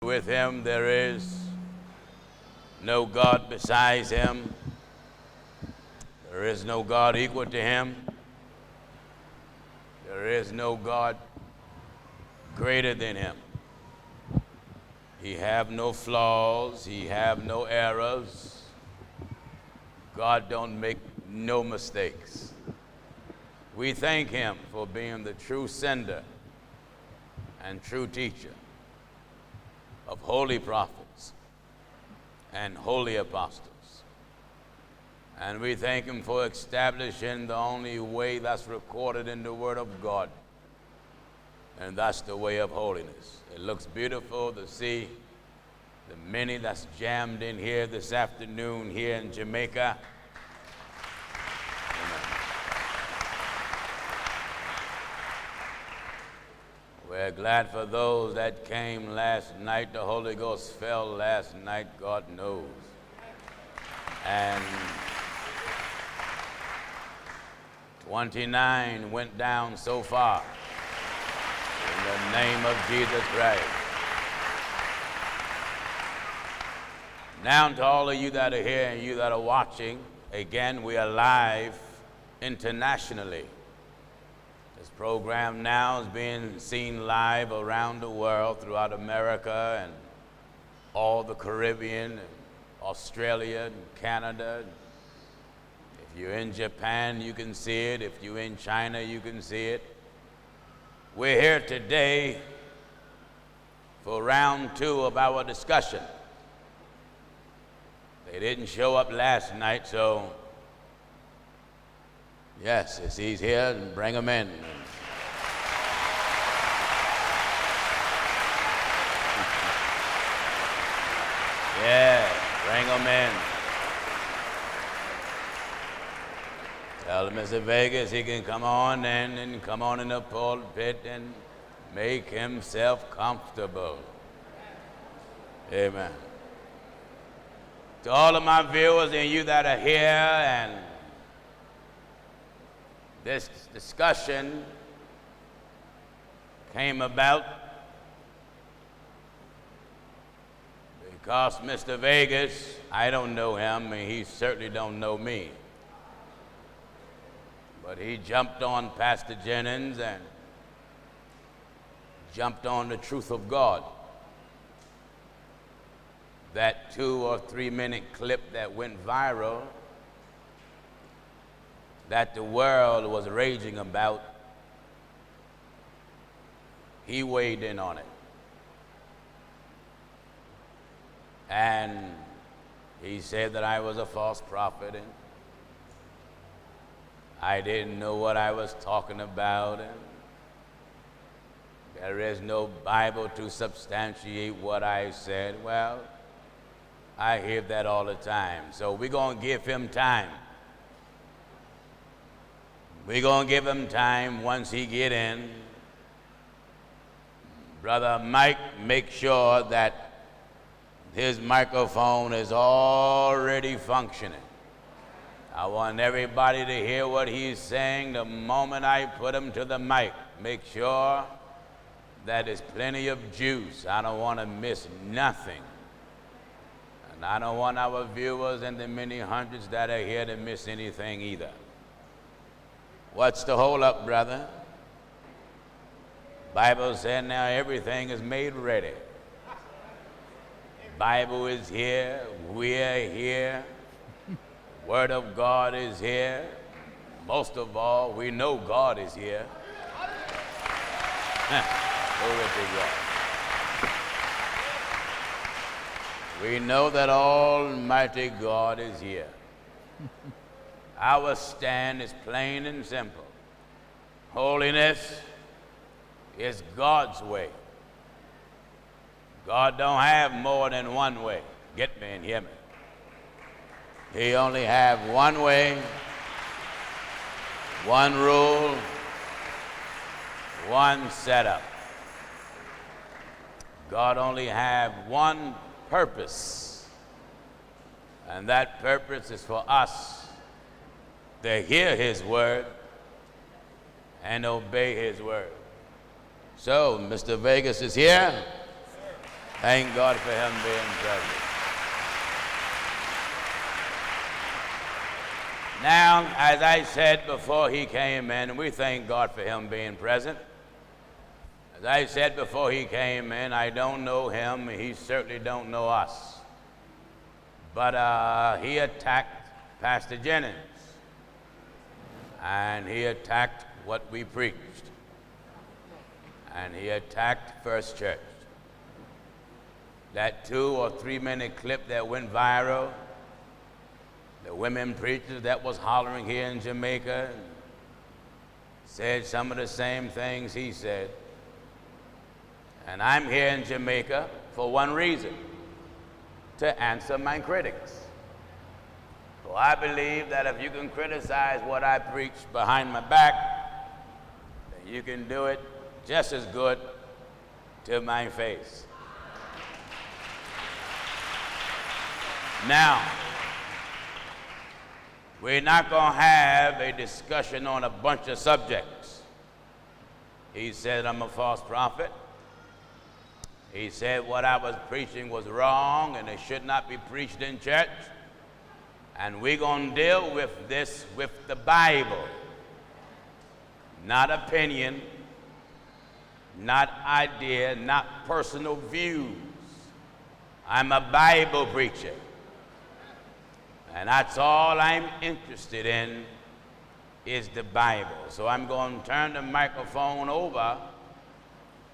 With him there is no God besides him. There is no God equal to him. There is no God greater than him. He have no flaws. He have no errors. God don't make no mistakes. We thank him for being the true sender and true teacher of holy prophets and holy apostles. And we thank him for establishing the only way that's recorded in the Word of God, and that's the way of holiness. It looks beautiful to see the many that's jammed in here this afternoon here in Jamaica. We're glad for those that came last night. The Holy Ghost fell last night, God knows. And 29 went down so far. In the name of Jesus Christ. Now to all of you that are here and you that are watching, again, we are live internationally. This program now is being seen live around the world, throughout America and all the Caribbean, and Australia and Canada. If you're in Japan, you can see it. If you're in China, you can see it. We're here today for round 2 of our discussion. They didn't show up last night, so yes, he's here, and bring him in. Yeah, bring him in. Tell Mr. Vegas he can come on in and come on in the pulpit and make himself comfortable. Amen. To all of my viewers and you that are here, and this discussion came about because Mr. Vegas, I don't know him, and he certainly don't know me. But he jumped on Pastor Jennings and jumped on the truth of God. That 2 or 3 minute clip that went viral, that the world was raging about, he weighed in on it. And he said that I was a false prophet and I didn't know what I was talking about, and there is no Bible to substantiate what I said. Well, I hear that all the time. So we're going to give him time. We're going to give him time once he get in. Brother Mike, make sure that his microphone is already functioning. I want everybody to hear what he's saying the moment I put him to the mic. Make sure that there's plenty of juice. I don't want to miss nothing. And I don't want our viewers and the many hundreds that are here to miss anything either. What's the hold up, brother? Bible said now everything is made ready. Bible is here, we're here, Word of God is here. Most of all, we know God is here. Glory to God. We know that Almighty God is here. Our stand is plain and simple. Holiness is God's way. God don't have more than one way. Get me and hear me. He only have one way, one rule, one setup. God only have one purpose, and that purpose is for us to hear his word and obey his word. So, Mr. Vegas is here. Thank God for him being present. Now, as I said before he came in, we thank God for him being present. As I said before he came in, I don't know him, he certainly don't know us. But he attacked Pastor Jennings, and he attacked what we preached, and he attacked First Church. That 2 or 3 minute clip that went viral, the women preachers that was hollering here in Jamaica said some of the same things he said. And I'm here in Jamaica for one reason: to answer my critics. So I believe that if you can criticize what I preach behind my back, then you can do it just as good to my face. Now, we're not going to have a discussion on a bunch of subjects. He said I'm a false prophet. He said what I was preaching was wrong and it should not be preached in church. And we're going to deal with this with the Bible. Not opinion, not idea, not personal views. I'm a Bible preacher. And that's all I'm interested in is the Bible. So I'm going to turn the microphone over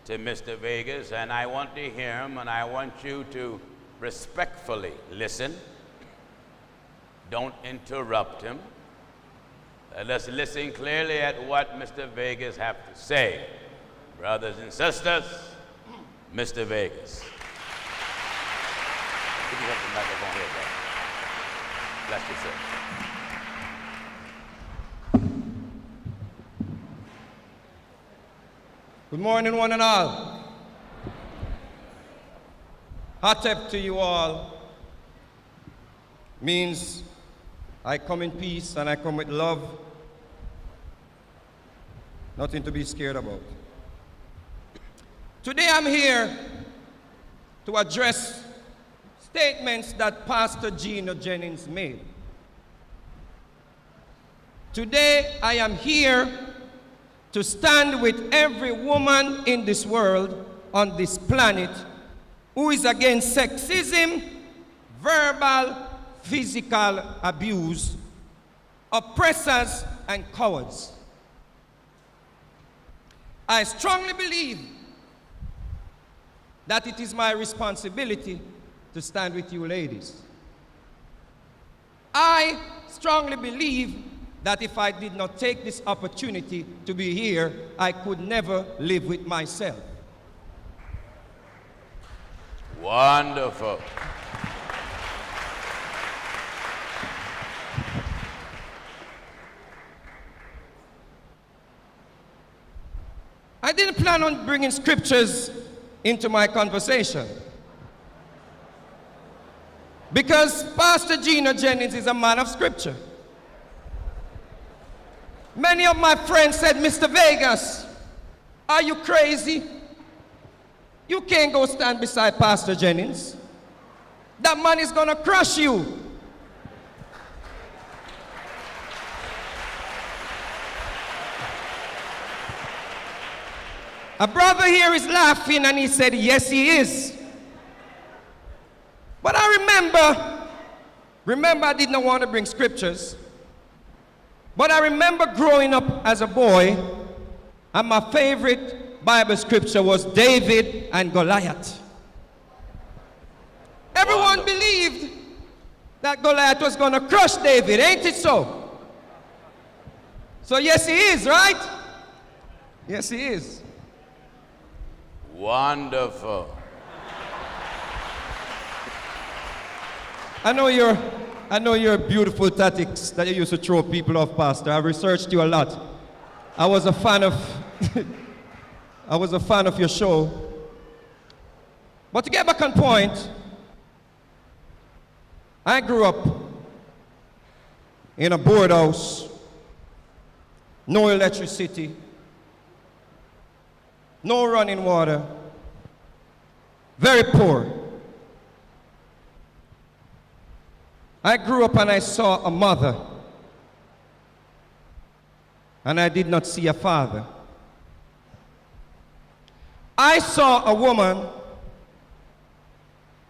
to Mr. Vegas, and I want to hear him, and I want you to respectfully listen. Don't interrupt him. Let's listen clearly at what Mr. Vegas has to say. Brothers and sisters, Mr. Vegas. Could you have the microphone here, brother? Bless you, sir. Good morning, one and all. Hatep to you all means I come in peace and I come with love. Nothing to be scared about. Today I'm here to address statements that Pastor Gino Jennings made. Today I am here to stand with every woman in this world, on this planet, who is against sexism, verbal, physical abuse, oppressors, and cowards. I strongly believe that it is my responsibility to stand with you ladies. I strongly believe that if I did not take this opportunity to be here, I could never live with myself. Wonderful. I didn't plan on bringing scriptures into my conversation, because Pastor Gino Jennings is a man of scripture. Many of my friends said, Mr. Vegas, are you crazy? You can't go stand beside Pastor Jennings. That man is going to crush you. A brother here is laughing and he said, yes, he is. But I remember I did not want to bring scriptures. But I remember growing up as a boy, and my favorite Bible scripture was David and Goliath. Everyone believed that Goliath was going to crush David, ain't it so? So yes, he is, right? Yes, he is. Wonderful. I know your beautiful tactics that you used to throw people off, Pastor. I've researched you a lot. I was a fan of your show. But to get back on point, I grew up in a board house, no electricity, no running water, very poor. I grew up and I saw a mother, and I did not see a father. I saw a woman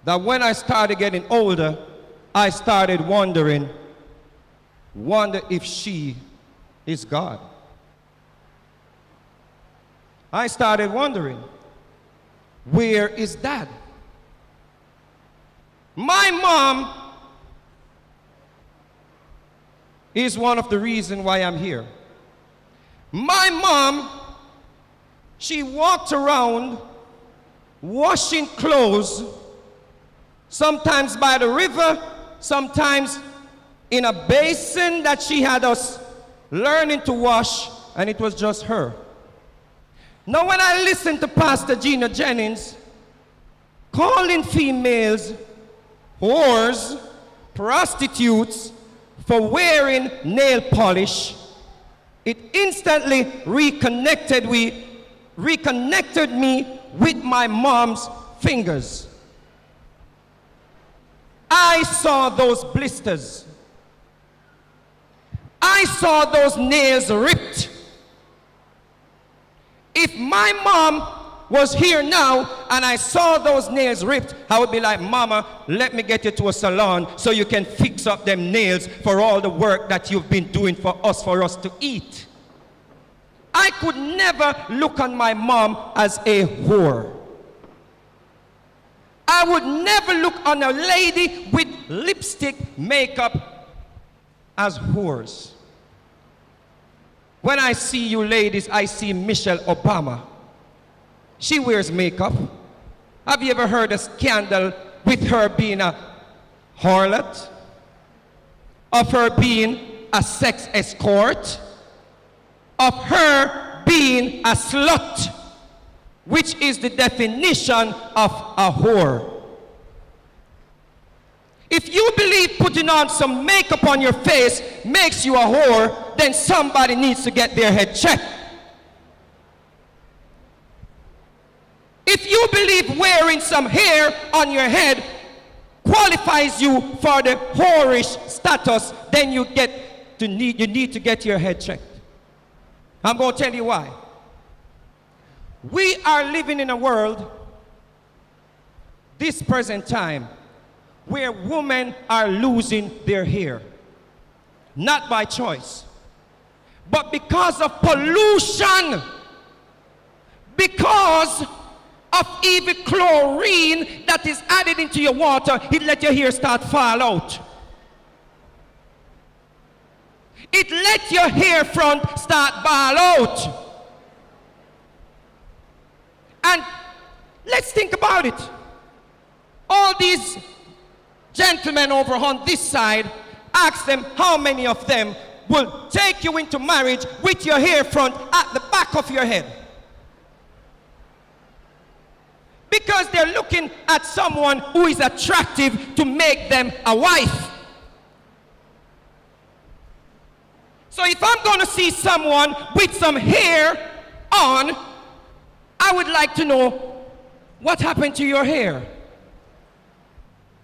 that when I started getting older, I started wonder if she is God. I started wondering, where is Dad? My mom is one of the reasons why I'm here. My mom, she walked around washing clothes, sometimes by the river, sometimes in a basin that she had us learning to wash, and it was just her. Now when I listen to Pastor Gino Jennings calling females whores, prostitutes, for wearing nail polish, it instantly reconnected me with my mom's fingers. I saw those blisters. I saw those nails ripped. If my mom was here now and I saw those nails ripped, I would be like, Mama, let me get you to a salon so you can fix up them nails for all the work that you've been doing for us to eat. I could never look on my mom as a whore. I would never look on a lady with lipstick, makeup as whores. When I see you ladies, I see Michelle Obama. She wears makeup. Have you ever heard a scandal with her being a harlot? Of her being a sex escort? Of her being a slut, which is the definition of a whore. If you believe putting on some makeup on your face makes you a whore, then somebody needs to get their head checked. If you believe wearing some hair on your head qualifies you for the whorish status, then you need to get your head checked. I'm going to tell you why. We are living in a world, this present time, where women are losing their hair. Not by choice, but because of pollution. Because of even chlorine that is added into your water, it let your hair start fall out. It let your hair front start ball out. And let's think about it. All these gentlemen over on this side, ask them how many of them will take you into marriage with your hair front at the back of your head. Because they're looking at someone who is attractive to make them a wife. So if I'm going to see someone with some hair on, I would like to know what happened to your hair.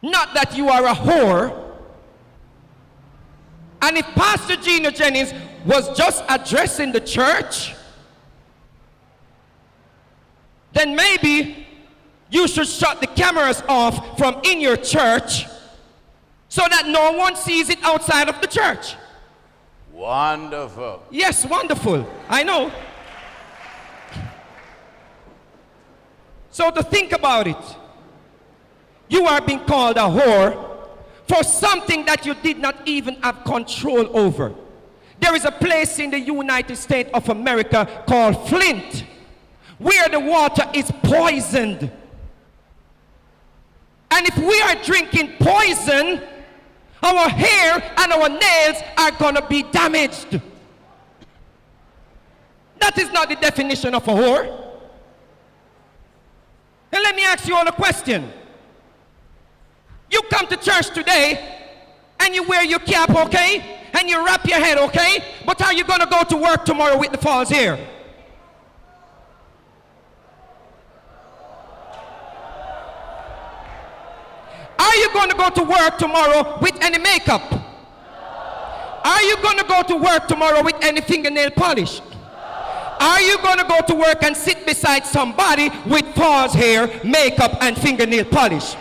Not that you are a whore. And if Pastor Gino Jennings was just addressing the church, then maybe you should shut the cameras off from in your church so that no one sees it outside of the church. Wonderful. Yes, wonderful. I know. So to think about it, you are being called a whore for something that you did not even have control over. There is a place in the United States of America called Flint, where the water is poisoned. And if we are drinking poison, our hair and our nails are going to be damaged. That is not the definition of a whore. And let me ask you all a question. You come to church today and you wear your cap, okay? And you wrap your head, okay? But are you going to go to work tomorrow with the false hair? you going to go to work tomorrow with any makeup? Are you going to go to work tomorrow with any fingernail polish? Are you going to go to work and sit beside somebody with false hair, makeup, and fingernail polish?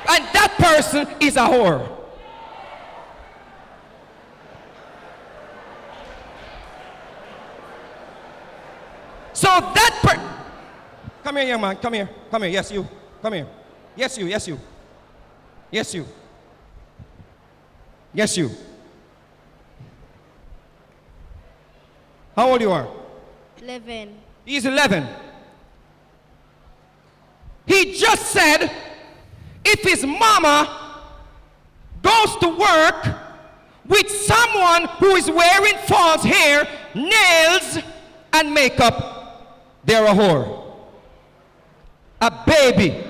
And that person is a whore. So come here, young man, come here, yes you, come here. Yes you, yes you. Yes you. Yes you. How old you are? 11. He's 11. He just said if his mama goes to work with someone who is wearing false hair, nails, and makeup, they're a whore. A baby.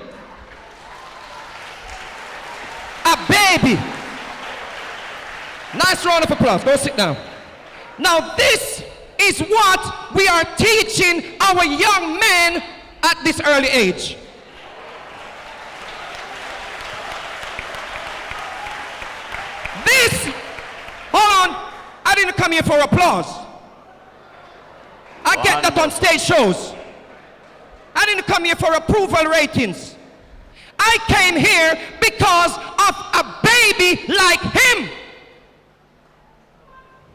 A baby. Nice round of applause. Go sit down. Now this is what we are teaching our young men at this early age. This, hold on, I didn't come here for applause. I get that on stage shows. I didn't come here for approval ratings. I came here because of a baby like him,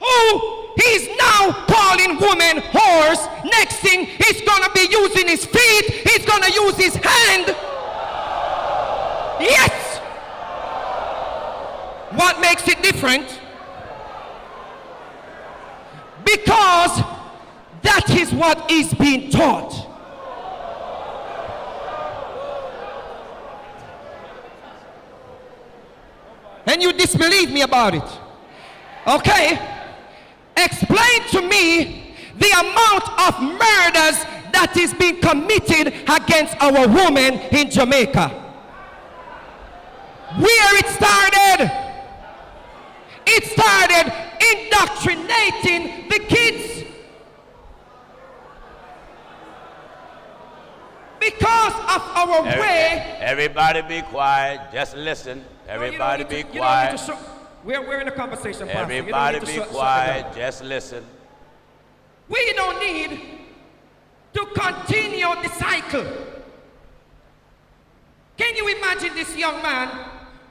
who he's now calling women whores. Next thing, he's gonna be using his feet, he's gonna use his hand. Yes! What makes it different? Because that is what is being taught. And you disbelieve me about it. Okay? Explain to me the amount of murders that is being committed against our women in Jamaica. Where it started? It started indoctrinating the kids. Because of our way. Everybody be quiet. Just listen. Everybody be quiet. We're in a conversation, Pastor. Everybody be quiet. Just listen. We don't need to continue the cycle. Can you imagine this young man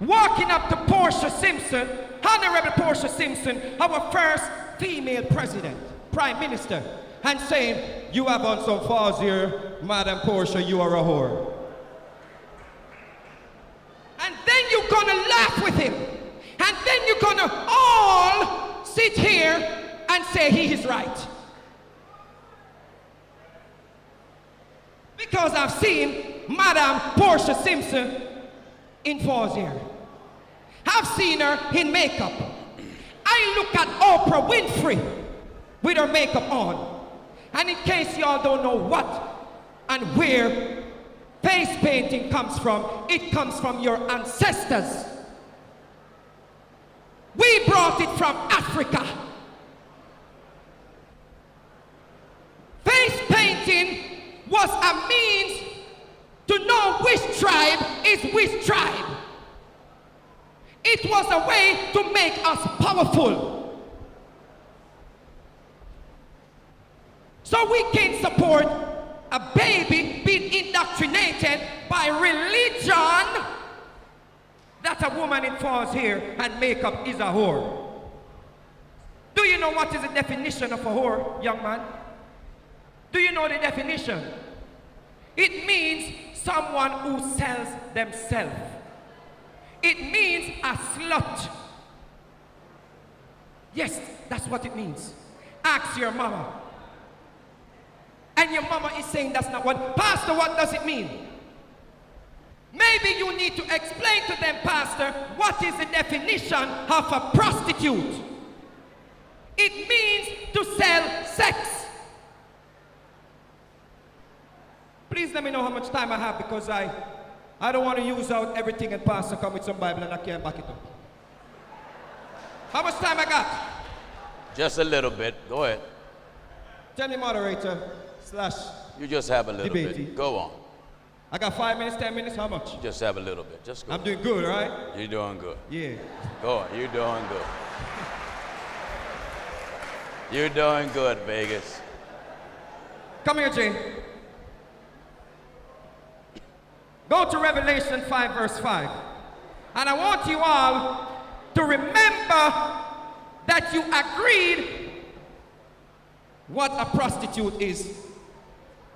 walking up to Portia Simpson, Honorable Portia Simpson, our first female president, prime minister, and saying, "You have on some false here, Madam Portia, you are a whore." And then you're gonna laugh with him. And then you're gonna all sit here and say he is right. Because I've seen Madam Portia Simpson in false hair. I've seen her in makeup. I look at Oprah Winfrey with her makeup on. And in case y'all don't know what and where face painting comes from, it comes from your ancestors. We brought it from Africa. Face painting was a means to know which tribe is which tribe. It was a way to make us powerful. So we can support a baby being indoctrinated by religion that a woman in false hair and makeup is a whore. Do you know what is the definition of a whore, young man? Do you know the definition? It means someone who sells themselves. It means a slut. Yes, that's what it means. Ask your mama. And your mama is saying that's not what. Pastor, what does it mean? Maybe you need to explain to them, Pastor, what is the definition of a prostitute? It means to sell sex. Please let me know how much time I have, because I don't want to use out everything and Pastor come with some Bible and I can't back it up. How much time I got? Just a little bit. Go ahead. Tell me, moderator / You just have a little debatey. bit. Go on. I got 5 minutes, 10 minutes, how much? Just have a little bit. Just go. I'm doing good, right? You're doing good. Yeah. Go on. You're doing good. You're doing good, Vegas. Come here, Jay. Go to Revelation 5, verse 5. And I want you all to remember that you agreed what a prostitute is.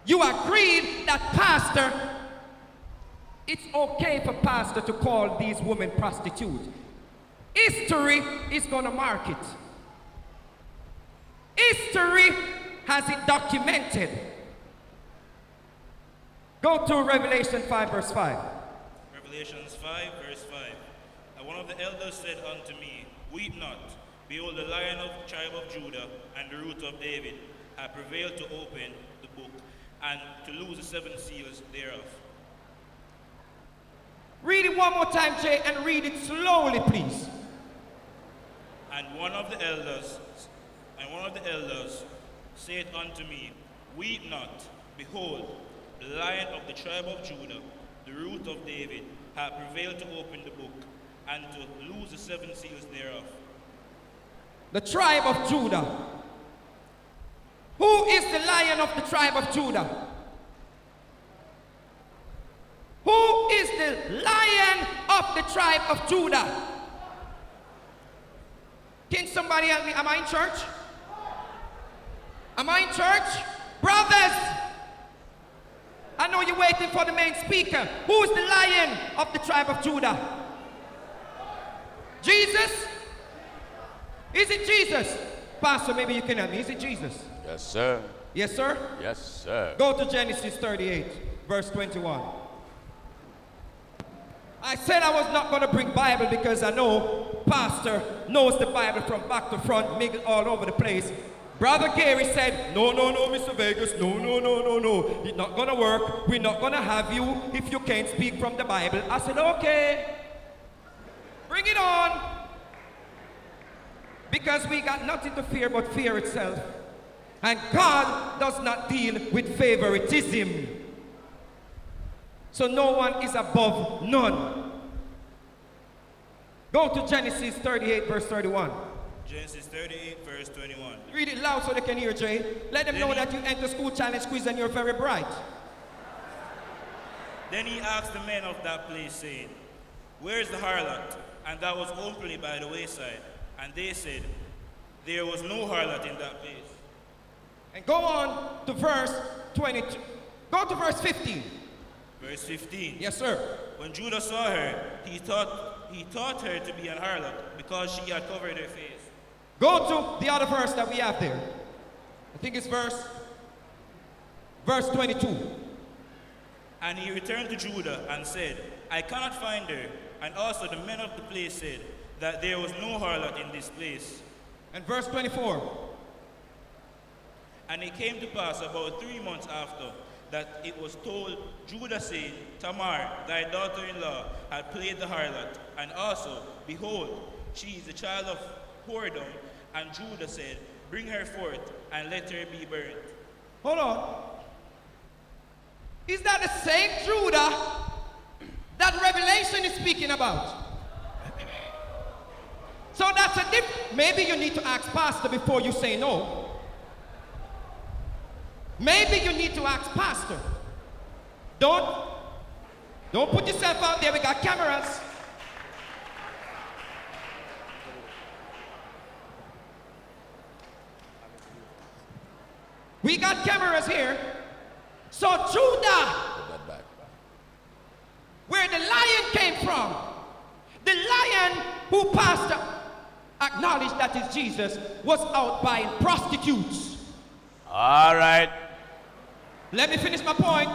You agreed that pastor, it's okay for pastor to call these women prostitutes. History is going to mark it. History has it documented. Go to Revelation 5, verse 5. Revelations 5, verse 5. And one of the elders said unto me, Weep not. Behold, the Lion of the tribe of Judah and the root of David hath prevailed to open the book and to loose the 7 seals thereof. Read it one more time, Jay, and read it slowly, please. And one of the elders said unto me, Weep not. Behold, the Lion of the tribe of Judah, the root of David, hath prevailed to open the book and to loose the 7 seals thereof. The tribe of Judah. Who is the Lion of the tribe of Judah? Who is the Lion of the tribe of Judah? Can somebody help me? Am I in church? Am I in church? Brothers! I know you're waiting for the main speaker. Who is the Lion of the tribe of Judah? Jesus? Is it Jesus? Pastor, maybe you can help me. Is it Jesus? Yes, sir. Yes, sir? Yes, sir. Go to Genesis 38, verse 21. I said I was not going to bring Bible because I know Pastor knows the Bible from back to front, make it all over the place. Brother Gary said, no, Mr. Vegas, no. It's not going to work. We're not going to have you if you can't speak from the Bible. I said, okay. Bring it on. Because we got nothing to fear but fear itself. And God does not deal with favoritism. So no one is above none. Go to Genesis 38, verse 31. Genesis 38, verse 21. Read it loud so they can hear, Jay. Let them know that you enter school challenge quiz and you're very bright. Then he asked the men of that place, saying, Where is the harlot? And that was openly by the wayside. And they said, There was no harlot in that place. And go on to verse 22. Go to verse 15. Verse 15. Yes, sir. When Judah saw her, he thought her to be an harlot, because she had covered her face. Go to the other verse that we have there. I think it's verse 22. And he returned to Judah and said, I cannot find her. And also the men of the place said that there was no harlot in this place. And verse 24. And it came to pass about 3 months after that it was told Judah, saying, Tamar, thy daughter-in-law, had played the harlot, and also, behold, she is a child of whoredom. And Judah said, Bring her forth, and let her be burnt. Hold on. Is that the same Judah that Revelation is speaking about? So that's a different. Maybe you need to ask Pastor before you say no. Maybe you need to ask Pastor. Don't put yourself out there. We got cameras. We got cameras here. So Judah, where the lion came from, the lion who Pastor acknowledged that is Jesus, was out buying prostitutes. All right. Let me finish my point.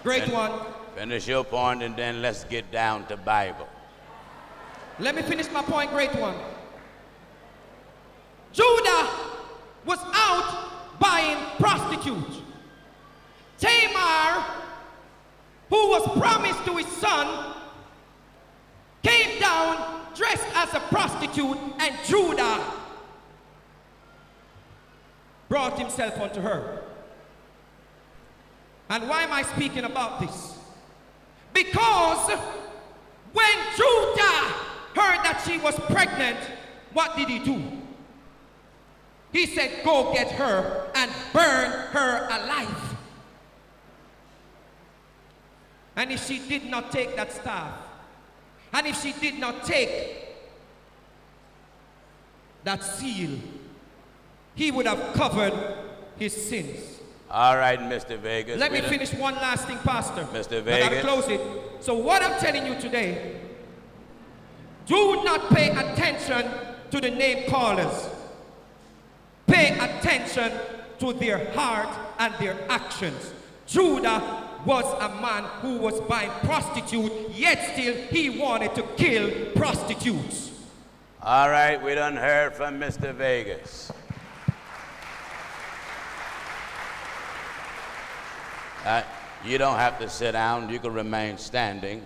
Great one. Finish your point and then let's get down to Bible. Let me finish my point. Great one. Judah was out buying prostitutes. Tamar, who was promised to his son, came down dressed as a prostitute, and Judah brought himself unto her. And why am I speaking about this? Because when Judah heard that she was pregnant, what did he do? He said, go get her and burn her alive. And if she did not take that staff, and if she did not take that seal, he would have covered his sins. All right, Mr. Vegas. Let me finish one last thing, Pastor. Mr. I Vegas. gotta close it. So what I'm telling you today, do not pay attention to the name callers. Pay attention to their heart and their actions. Judah was a man who was buying prostitutes, yet still he wanted to kill prostitutes. All right, we done heard from Mr. Vegas. You don't have to sit down. You can remain standing.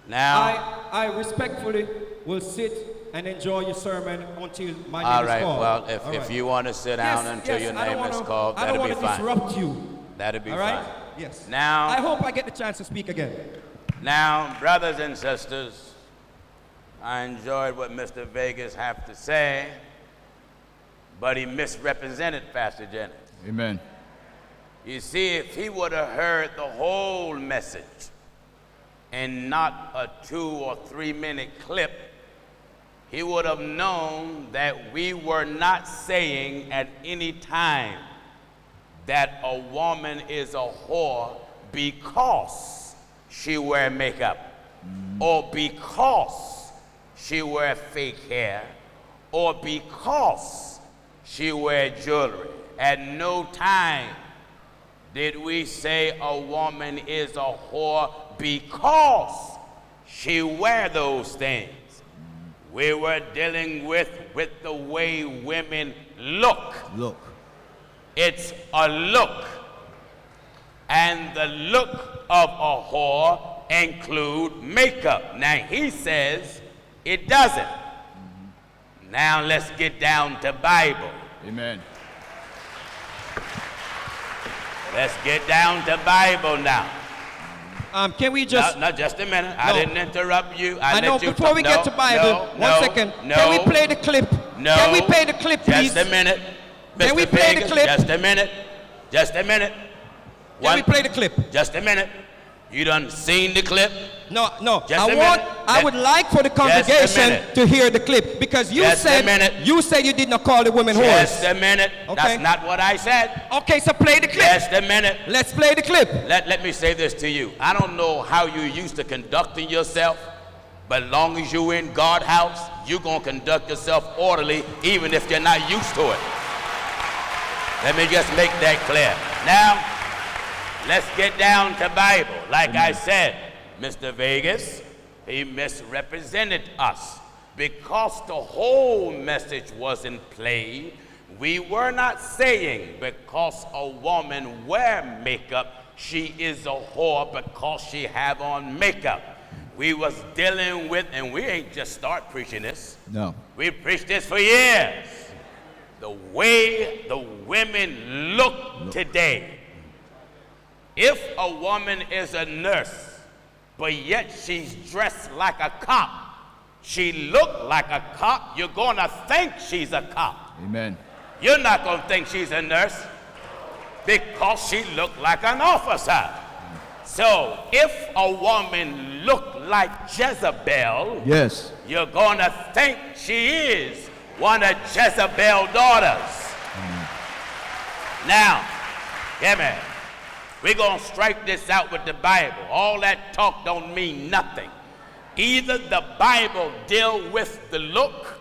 Now, I respectfully will sit and enjoy your sermon until my all name right, is called. well, if you want to sit down until your name is called, that'll be fine. I don't want to disrupt you. That'll be all right? fine. Yes. Now, I hope I get the chance to speak again. Now, brothers and sisters, I enjoyed what Mr. Vegas had to say, but he misrepresented Pastor Jennings. Amen. You see, if he would have heard the whole message and not a 2 or 3 minute clip, he would have known that we were not saying at any time that a woman is a whore because she wear makeup, or because she wear fake hair, or because she wear jewelry. At no time did we say a woman is a whore because she wear those things. We were dealing with the way women look. Look. It's a look. And the look of a whore include makeup. Now he says it doesn't. Now let's get down to Bible. Amen. Let's get down to Bible now. Can we just... No, just a minute. I didn't interrupt you. I know, let you before we get to Bible, one second. Can we play the clip? Can we play the clip, please? Just a minute. Can we play the clip? Just a minute. Just a minute. Can we play the clip? Just a minute. You done seen the clip? No. Just a minute. I would like for the congregation to hear the clip, because you said you did not call the women whores. Just a minute. Okay. That's not what I said. Okay, so play the clip. Just a minute. Let's play the clip. Let me say this to you. I don't know how you used to conducting yourself, but as long as you're in God's house, you're going to conduct yourself orderly, even if you're not used to it. Let me just make that clear. Now, let's get down to Bible. Like I said, Mr. Vegas, he misrepresented us because the whole message wasn't played. We were not saying because a woman wear makeup, she is a whore because she have on makeup. We was dealing with, and we ain't just start preaching this. No. We preached this for years. The way the women look today. If a woman is a nurse, but yet she's dressed like a cop, she look like a cop, you're going to think she's a cop. Amen. You're not going to think she's a nurse because she look like an officer. So if a woman look like Jezebel, yes, you're going to think she is one of Jezebel's daughters. Now, hear me. We're going to strike this out with the Bible. All that talk don't mean nothing. Either the Bible deal with the look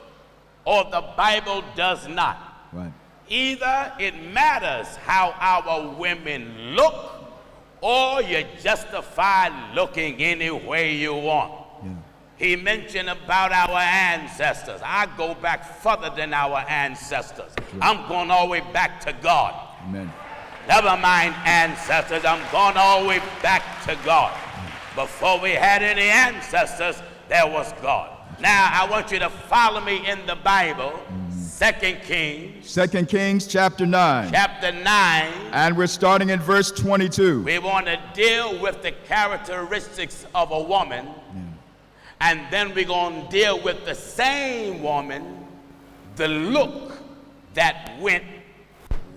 or the Bible does not. right. Either it matters how our women look or you justify looking any way you want. Yeah. He mentioned about our ancestors. I go back further than our ancestors. I'm going all the way back to God. Amen. Never mind ancestors, I'm going all the way back to God. Before we had any ancestors, there was God. Now, I want you to follow me in the Bible 2 Kings. 2 Kings chapter 9. Chapter 9. And we're starting in verse 22. We want to deal with the characteristics of a woman. And then we're going to deal with the same woman, the look that went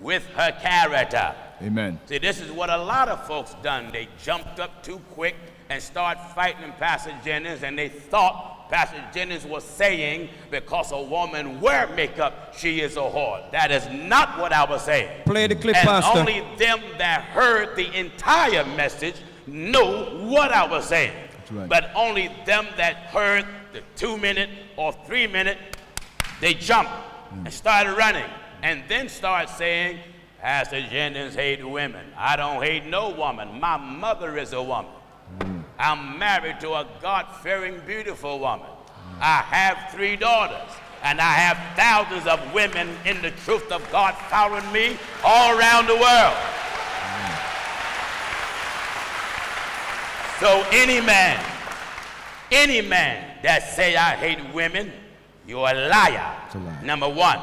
with her character. Amen. See, this is what a lot of folks done. They jumped up too quick and started fighting Pastor Jennings, and they thought Pastor Jennings was saying because a woman wear makeup, she is a whore. That is not what I was saying. Play the clip, and Pastor. only them that heard the entire message know what I was saying. Right. But only them that heard the 2-minute or 3-minute, they jumped and started running, and then started saying, Pastor Jennings hate women. I don't hate no woman. My mother is a woman. I'm married to a God-fearing, beautiful woman. I have 3 daughters, and I have thousands of women in the truth of God following me all around the world. So any man that say I hate women, you're a liar. Number 1.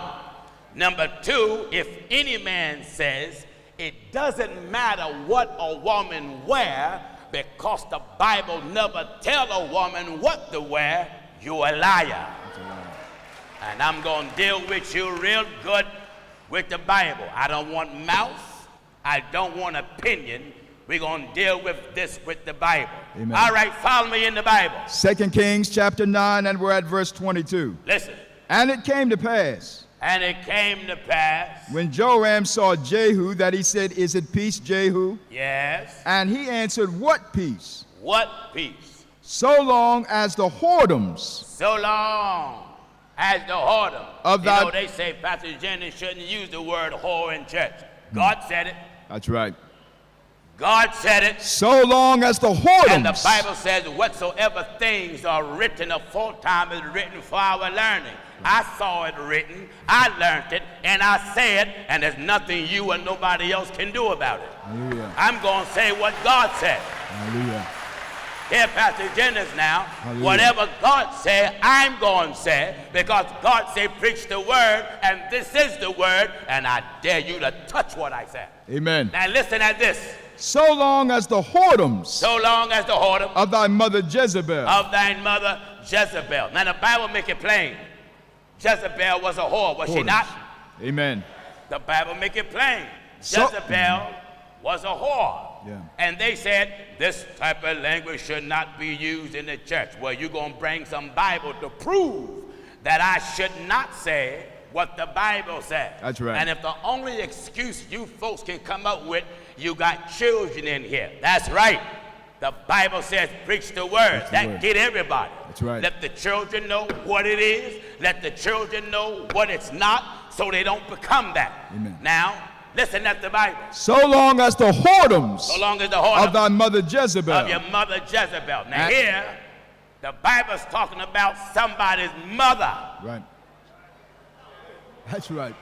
Number 2, if any man says it doesn't matter what a woman wear because the Bible never tell a woman what to wear, you're a liar. And I'm going to deal with you real good with the Bible. I don't want mouth. I don't want opinion. We're going to deal with this with the Bible. Amen. All right, follow me in the Bible. 2 Kings chapter 9, and we're at verse 22. Listen. And it came to pass, And it came to pass. when Joram saw Jehu, that he said, Is it peace, Jehu? Yes. And he answered, What peace? What peace? So long as the whoredoms So long as the whoredom. Of thy- You know, they say Pastor Jennings shouldn't use the word whore in church. God said it. That's right. God said it. So long as the whoredoms. And the Bible says, whatsoever things are written aforetime is written for our learning. I saw it written, I learned it, and I say it, and there's nothing you or nobody else can do about it. Hallelujah. I'm going to say what God said. Hallelujah. Here, Pastor Jennings now, Hallelujah. whatever God said, I'm going to say, because God said, preach the word, and this is the word, and I dare you to touch what I said. Amen. Now listen at this. So long as the whoredoms So long as the whoredom of thy mother Jezebel. of thine mother Jezebel. Now the Bible make it plain. Jezebel was a whore, was she not? Amen. The Bible make it plain. So- Jezebel was a whore. Yeah. And they said, this type of language should not be used in the church. Well, you're going to bring some Bible to prove that I should not say what the Bible says. That's right. And if the only excuse you folks can come up with, you got children in here. That's right. The Bible says, preach the word. That word. get everybody. That's right. Let the children know what it is. Let the children know what it's not, so they don't become that. Amen. Now, listen at the Bible. So long as the whoredoms So long as the whore of thy mother Jezebel. of your mother Jezebel. Now And- here, the Bible's talking about somebody's mother. Right. That's right.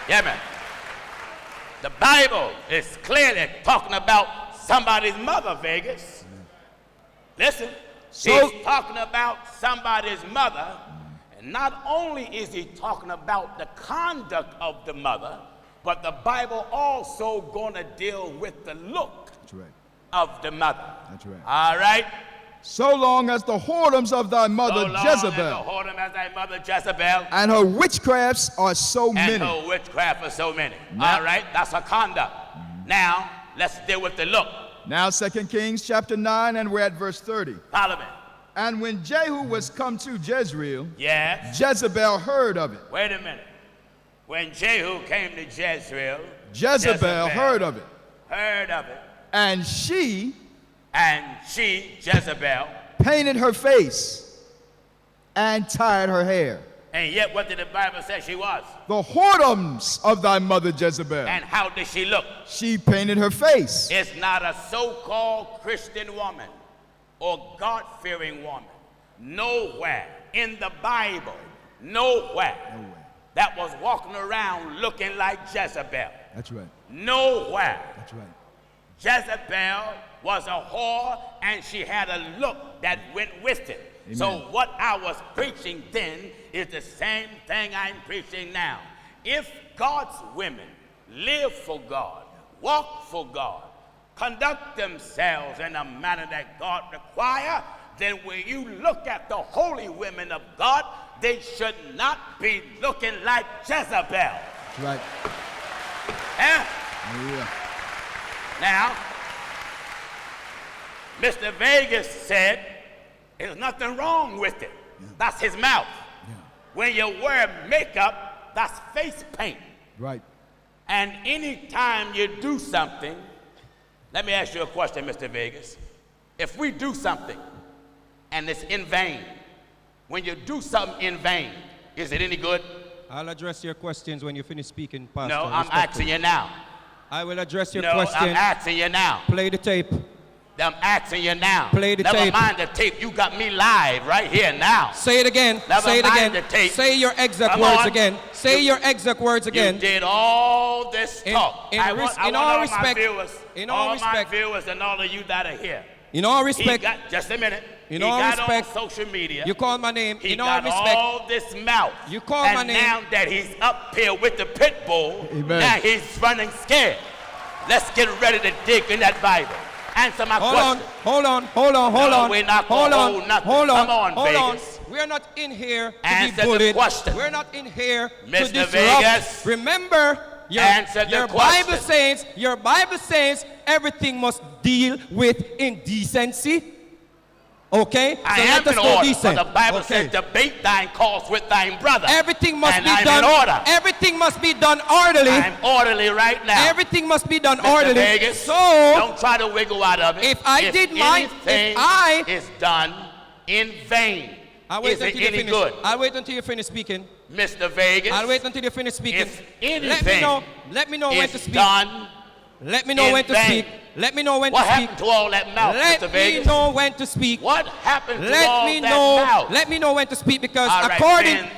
Yeah, man. The Bible is clearly talking about somebody's mother, Vegas. Listen, So- he's talking about somebody's mother, and not only is he talking about the conduct of the mother, but the Bible also going to deal with the look That's right. of the mother. That's right. All right? So long as the whoredoms of thy mother So long Jezebel. as the whoredom as thy mother Jezebel, And her witchcrafts are so and many. her witchcraft for so many. Now- All right? That's her conduct. Now, let's deal with the look. Now 2 Kings chapter 9, and we're at verse 30. Follow me. And when Jehu was come to Jezreel, Yes. Jezebel heard of it. Wait a minute. When Jehu came to Jezreel, Jezebel heard of it. heard of it. And she And she, Jezebel, painted her face and tied her hair. and yet what did the Bible say she was? The whoredoms of thy mother Jezebel. And how did she look? She painted her face. It's not a so-called Christian woman or God-fearing woman. Nowhere in the Bible, nowhere, that was walking around looking like Jezebel. That's right. Nowhere. That's right. Jezebel was a whore, and she had a look that went with it. So what I was preaching then is the same thing I'm preaching now. If God's women live for God, walk for God, conduct themselves in a manner that God requires, then when you look at the holy women of God, they should not be looking like Jezebel. That's right. Huh? Yeah. Now, Mr. Vegas said there's nothing wrong with it. Yeah. That's his mouth. Yeah. When you wear makeup, that's face paint. Right. And anytime you do something, let me ask you a question, Mr. Vegas. If we do something and it's in vain, when you do something in vain, is it any good? I'll address your questions when you finish speaking, Pastor. No, I'm asking you now. I will address your No, question. I'm asking you now. Play the tape. I'm asking you now. Play the Never tape. mind the tape. You got me live right here now. Say it again. Never Say it mind again. the tape. Say your exact Come words on. again. Say your exact words again. You did all this talk. In I want all all respect- my viewers, in all all respect- my viewers and all of you that are here. In all He respect, got, just a minute. In he all got respect, on social media. you call my name. He In all got respect, all this mouth. You call and my name. now that he's up here with the pit bull, Amen. now he's running scared. Let's get ready to dig in that Bible. Answer my question. hold on. No, we're not gonna hold hold nothing. Hold on. Come on, hold Vegas. on. We're not in here to Answer be the bullied. question. We're not in here to Mr. disrupt. Vegas. Remember, Answer the your question. Bible says everything must deal with indecency. Okay? I so am let us in go order. decent. But the Bible Okay. says debate thine cause with thine brother. Everything must and be I'm done. in order. Everything must be done orderly. I'm orderly right now. Everything must be done Mr. orderly. Vegas, So don't try to wiggle out of it. if I did my- if anything I- is done in vain, I'll wait is it until you any finish. good? I'll wait until you finish speaking. Mr. Vegas, I'll wait until you finish speaking. if anything Let me know when is to speak. done Let me know in when to vain. speak. Let me know when what to speak. happened to all that mouth, Let Mr. me Vegas? know when to speak. What happened to Let all me that know. mouth? Let me know when to speak because All right, according being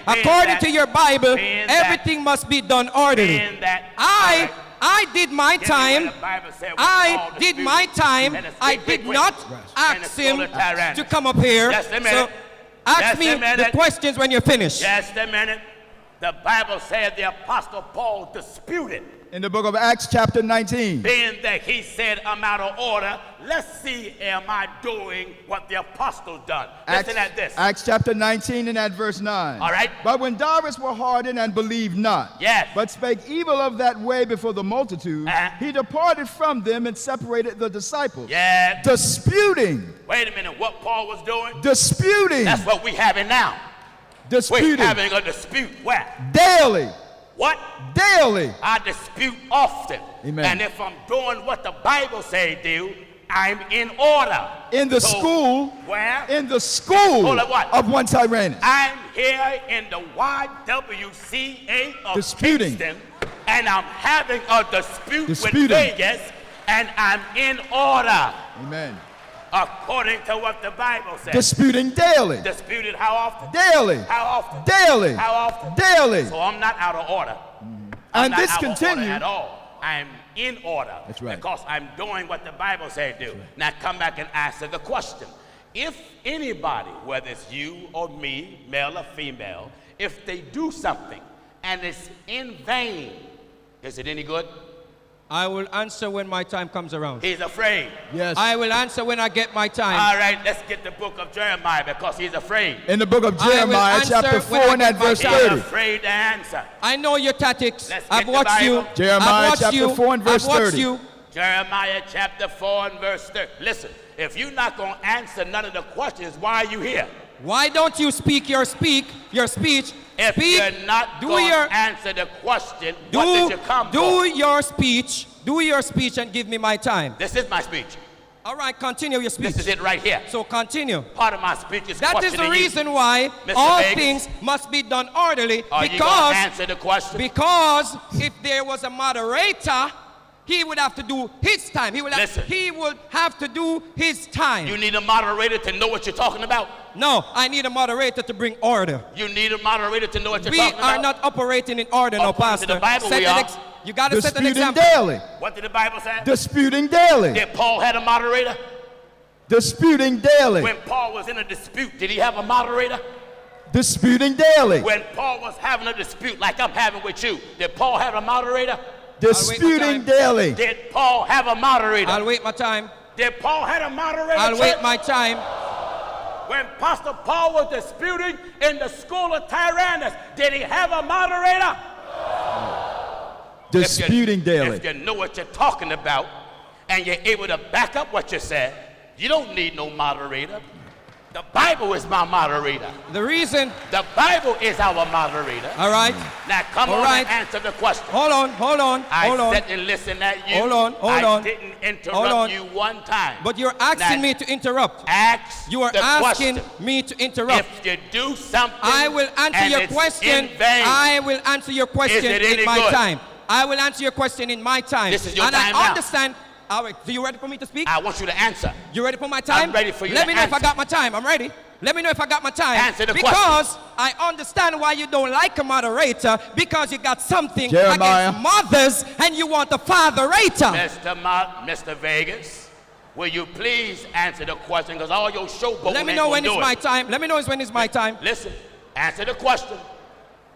to that- your Bible, being that- everything must be done orderly. In that, I all right. I did my Give me time. what the Bible said we I call did dispute. my time. And it's I quick, did quick, not quick. And ask it's him totalitarian. to come up here. Just a So minute. ask Just me a the minute. questions when you're finished. Just a minute. The Bible said the Apostle Paul disputed, In the book of Acts, chapter 19. being that he said, I'm out of order. Let's see, am I doing what the apostle done? Listen at this. Acts chapter 19 and at verse 9. All right. But when Darius were hardened and believed not, Yes. but spake evil of that way before the multitude, he departed from them and separated the disciples. Yeah. Disputing. Wait a minute. What Paul was doing? Disputing. That's what we having now. We're Disputing. having a dispute. Where? Daily. What? Daily. I dispute often. Amen. And if I'm doing what the Bible say do, I'm in order. In the So, school. Where? In the school Hold on, what? of one Tyrannus. I'm here in the YWCA of Disputing. Kingston, and I'm having a dispute with Disputing. Vegas, and I'm in order Amen. according to what the Bible says. Disputing daily. Disputed how often? Daily. How often? Daily. How often? Daily. So I'm not out of order. I'm And not this out of order continued. at all. I'm in order. That's right. Because I'm doing what the Bible says do. Now come back and answer the question. If anybody, whether it's you or me, male or female, if they do something and it's in vain, is it any good? I will answer when my time comes around. He's afraid. Yes. I will answer when I get my time. All right, let's get the book of Jeremiah because he's afraid. In the book of I will Jeremiah, answer chapter when 4 I and get at my verse He's time. 30. afraid to answer. I know your tactics. Let's I've get the watched you. Bible. Jeremiah I've watched chapter you. 4 and verse I've watched 30. you. Jeremiah chapter 4 and verse 30. Listen, if you're not going to answer none of the questions, why are you here? Why don't you speak your speech? If Speak. you're not do going your to answer the question, what did you come do for? your speech. Do your speech and give me my time. This is my speech. All right, continue your speech. This is it right here. So continue. Part of my speech is That is the questioning you. reason why Mr. all Vegas, things must be done orderly. Are you going to Because answer the question? Because if there was a moderator, he would have to do his time. He would have to do his time. You need a moderator to know what you're talking about. No, I need a moderator to bring order. You need a moderator to know what you're We talking about. are not operating in order, no, According Pastor. to the Bible, Set we an are. ex- you got to set an Disputing example. daily. What did the Bible say? Disputing daily. Did Paul had a moderator? Disputing daily. When Paul was in a dispute, did he have a moderator? Disputing daily. When Paul was having a dispute like I'm having with you, did Paul have a moderator? Disputing daily. Did Paul have a moderator? I'll wait my time. Did Paul have a moderator? I'll church? wait my time. When Pastor Paul was disputing in the school of Tyrannus, did he have a moderator? Disputing daily. If you know what you're talking about and you're able to back up what you said, you don't need no moderator. The Bible is my moderator. The reason. The Bible is our moderator. All right. Now come All on right. and answer the question. Hold on. I sat and listened at you. Hold on. I didn't interrupt you one time. But you're asking Now, me to interrupt. Ask You are the asking question. me to interrupt. If you do something I will answer and your it's question. in vain, I will answer your question it in any my good? time. I will answer your question in my time. This is your and time I now. understand. All right. So you ready for me to speak? I want you to answer. You ready for my time? I'm ready for you Let to me know if I answer. got my time. I'm ready. Let me know if I got my time. Answer the because I understand why you don't like a moderator, because you got something Jeremiah. against mothers and you want a fatherator. Mr. Vegas, will you please answer the question? Because all your showboating Let me know when it's it's my time. Let me know when it's my time. Listen, answer the question.